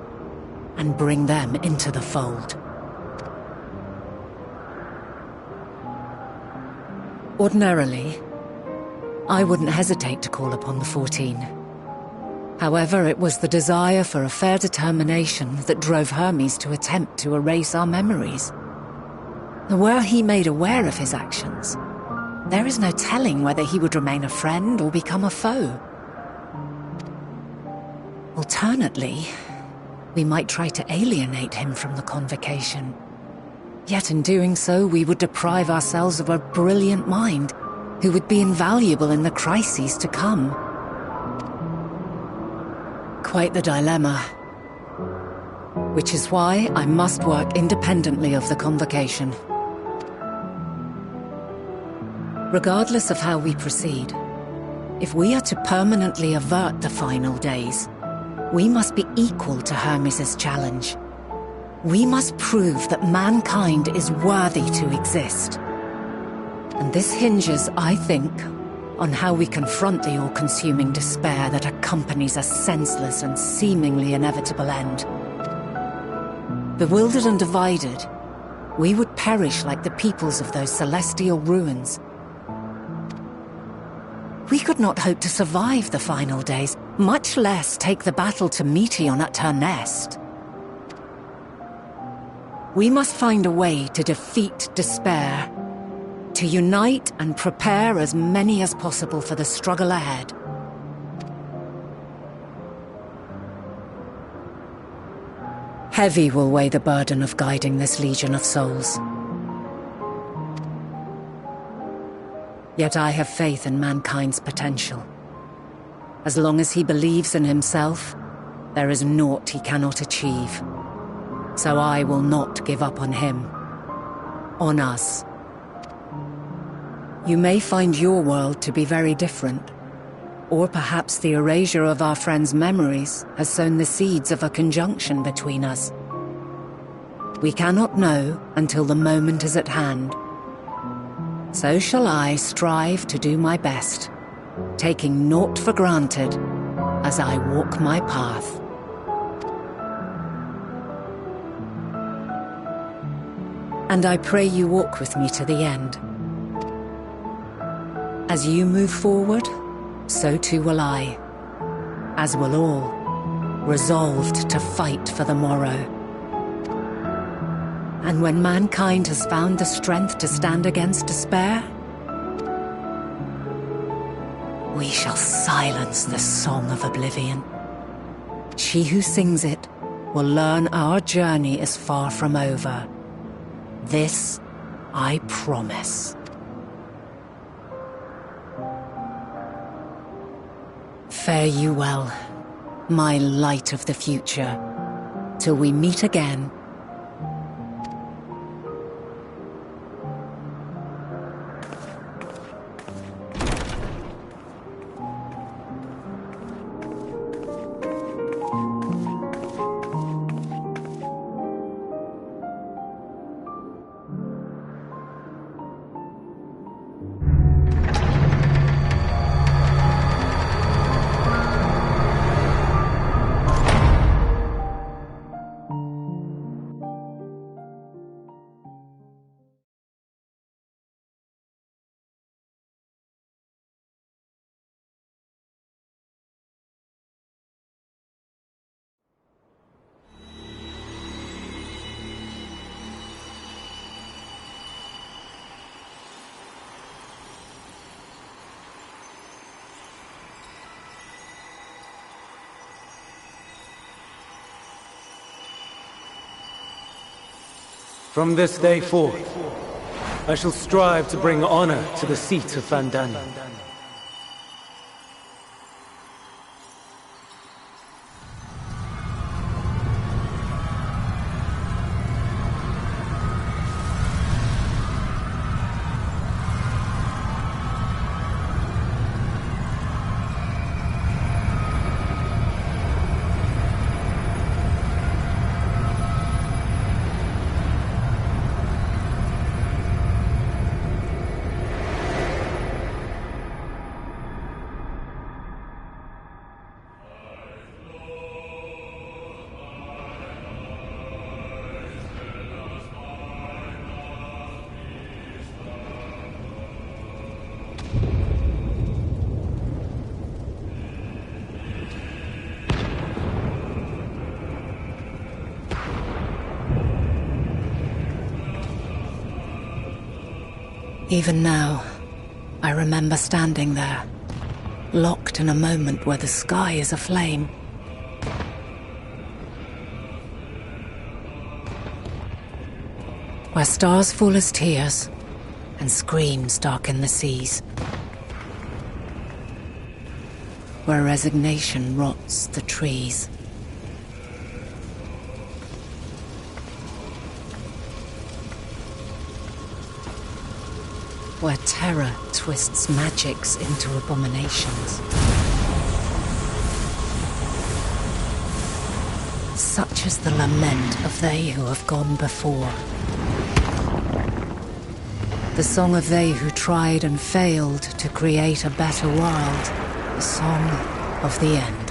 and bring them into the fold. Ordinarily, I wouldn't hesitate to call upon the 14. However, it was the desire for a fair determination that drove Hermes to attempt to erase our memories. Were he made aware of his actions, there is no telling whether he would remain a friend or become a foe. Alternately, we might try to alienate him from the convocation. Yet in doing so, we would deprive ourselves of a brilliant mind who would be invaluable in the crises to come. Quite the dilemma. Which is why I must work independently of the convocation. Regardless of how we proceed, if we are to permanently avert the final days, we must be equal to Hermes' challenge. We must prove that mankind is worthy to exist. And this hinges, I think, on how we confront the all-consuming despair that accompanies a senseless and seemingly inevitable end. Bewildered and divided, we would perish like the peoples of those celestial ruins. We could not hope to survive the final days, much less take the battle to Meteon at her nest. We must find a way to defeat despair, to unite and prepare as many as possible for the struggle ahead. Heavy will weigh the burden of guiding this legion of souls. Yet I have faith in mankind's potential. As long as he believes in himself, there is naught he cannot achieve. So I will not give up on him. On us. You may find your world to be very different. Or perhaps the erasure of our friends' memories has sown the seeds of a conjunction between us. We cannot know until the moment is at hand. So shall I strive to do my best, taking naught for granted as I walk my path. And I pray you walk with me to the end. As you move forward, so too will I, as will all, resolved to fight for the morrow. And when mankind has found the strength to stand against despair, we shall silence the song of oblivion. She who sings it will learn our journey is far from over. This I promise. Fare you well, my light of the future, till we meet again. From this day forth, I shall strive to bring honor to the seat of Vandana. Even now, I remember standing there, locked in a moment where the sky is aflame. Where stars fall as tears, and screams darken the seas. Where resignation rots the trees. Where terror twists magics into abominations. Such is the lament of they who have gone before. The song of they who tried and failed to create a better world. The song of the end.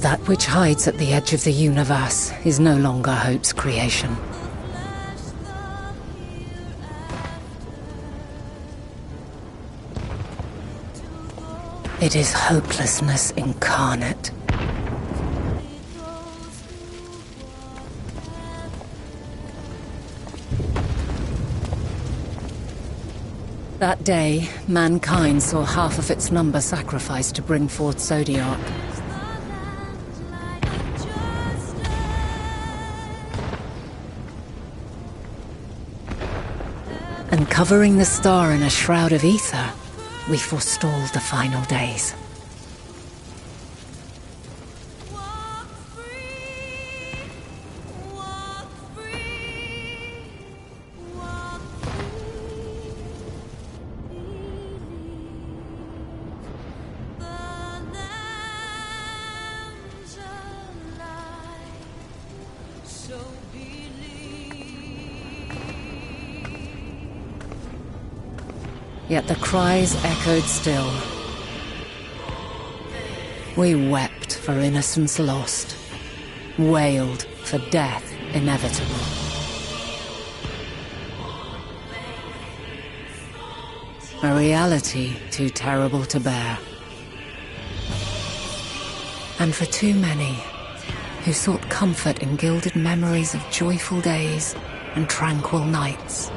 That which hides at the edge of the universe is no longer hope's creation. It is hopelessness incarnate. That day, mankind saw half of its number sacrificed to bring forth Zodiac. And covering the star in a shroud of ether, we forestalled the final days. Yet the cries echoed still. We wept for innocence lost, wailed for death inevitable. A reality too terrible to bear. And for too many who sought comfort in gilded memories of joyful days and tranquil nights.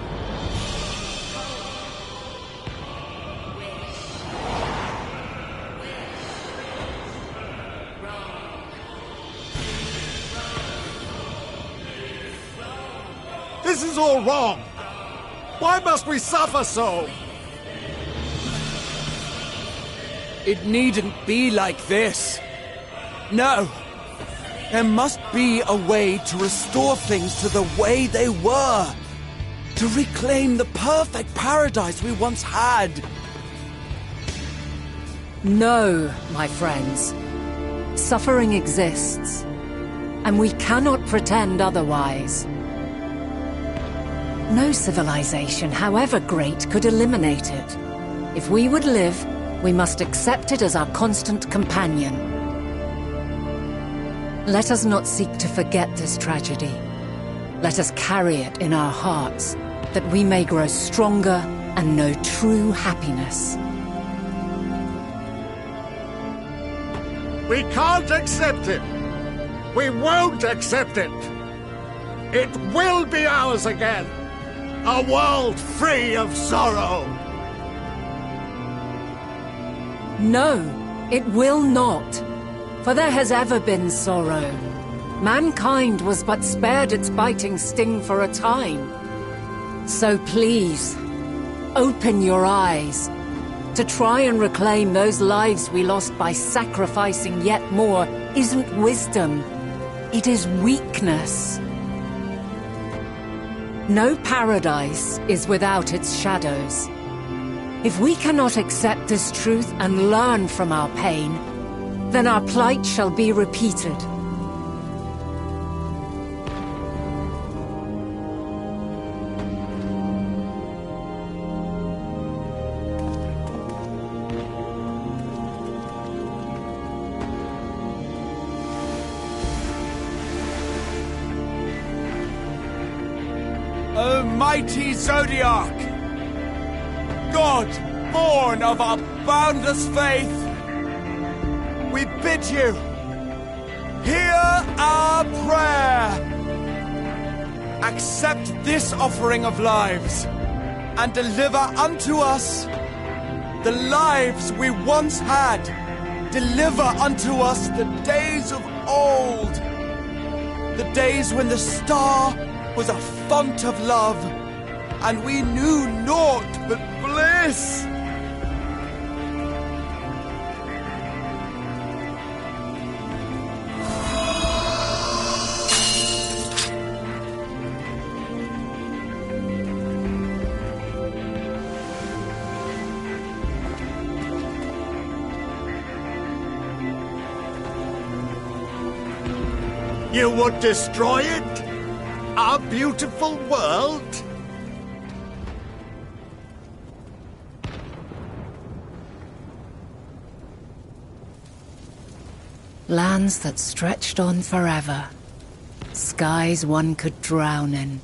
This is all wrong! Why must we suffer so? It needn't be like this. No. There must be a way to restore things to the way they were. To reclaim the perfect paradise we once had. No, my friends. Suffering exists, and we cannot pretend otherwise. No civilization, however great, could eliminate it. If we would live, we must accept it as our constant companion. Let us not seek to forget this tragedy. Let us carry it in our hearts, that we may grow stronger and know true happiness. We can't accept it! We won't accept it! It will be ours again! A world free of sorrow! No, it will not. For there has ever been sorrow. Mankind was but spared its biting sting for a time. So please, open your eyes. To try and reclaim those lives we lost by sacrificing yet more isn't wisdom. It is weakness. No paradise is without its shadows. If we cannot accept this truth and learn from our pain, then our plight shall be repeated. O mighty Zodiac! God, born of our boundless faith, we bid you, hear our prayer! Accept this offering of lives, and deliver unto us the lives we once had. Deliver unto us the days of old, the days when the star was a font of love, and we knew naught but bliss. You would destroy it? Our beautiful world? Lands that stretched on forever. Skies one could drown in.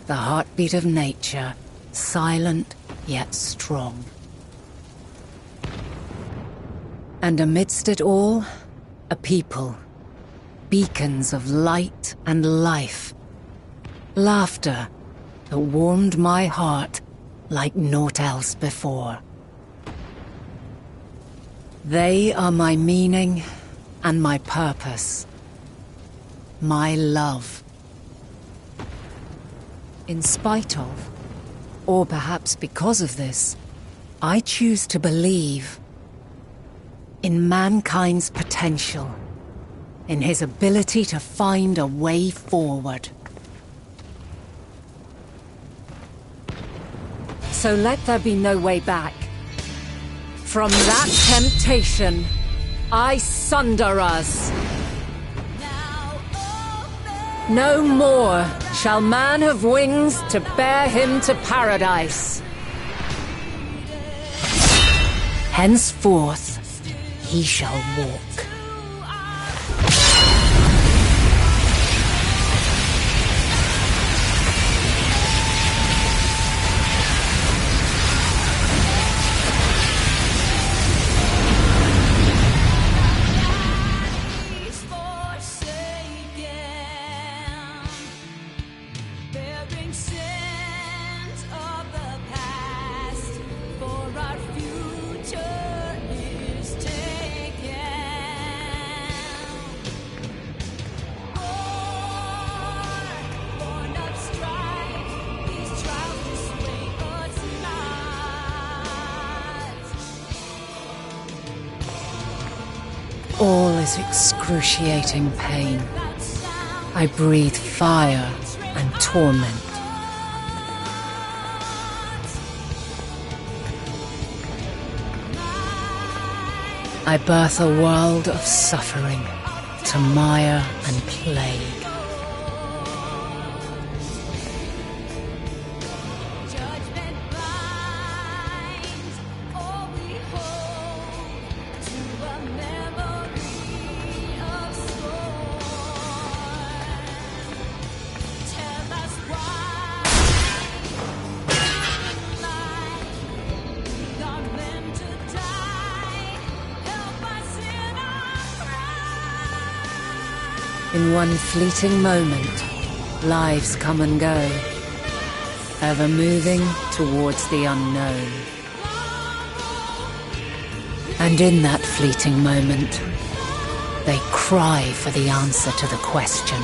The heartbeat of nature, silent yet strong. And amidst it all, a people. Beacons of light and life. Laughter that warmed my heart like naught else before. They are my meaning and my purpose. My love. In spite of, or perhaps because of this, I choose to believe in mankind's potential, in his ability to find a way forward. So let there be no way back. From that temptation, I sunder us. No more shall man have wings to bear him to paradise. Henceforth, he shall walk. All is excruciating pain. I breathe fire and torment. I birth a world of suffering, to mire and plague. In one fleeting moment, lives come and go, ever moving towards the unknown. And in that fleeting moment, they cry for the answer to the question.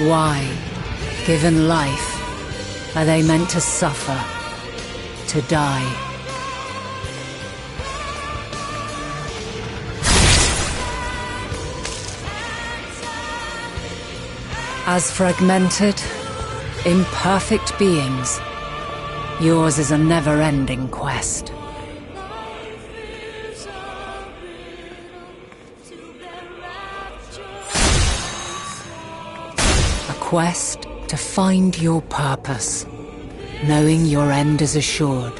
Why, given life, are they meant to suffer, to die? As fragmented, imperfect beings, yours is a never-ending quest. A quest to find your purpose, knowing your end is assured.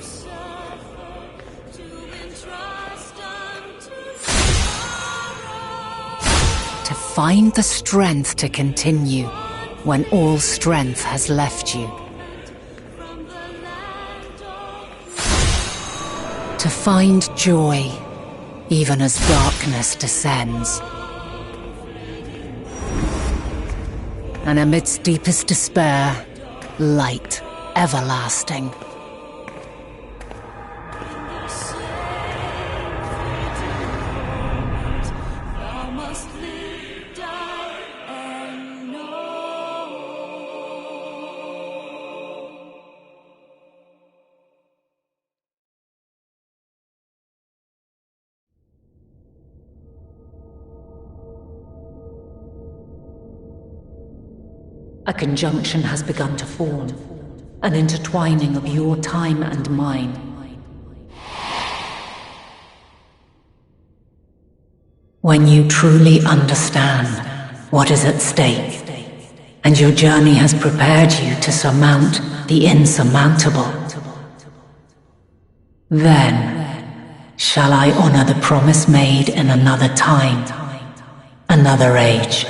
To find the strength to continue when all strength has left you. To find joy, even as darkness descends. And amidst deepest despair, light everlasting. A conjunction has begun to form, an intertwining of your time and mine. When you truly understand what is at stake, and your journey has prepared you to surmount the insurmountable, then shall I honor the promise made in another time, another age.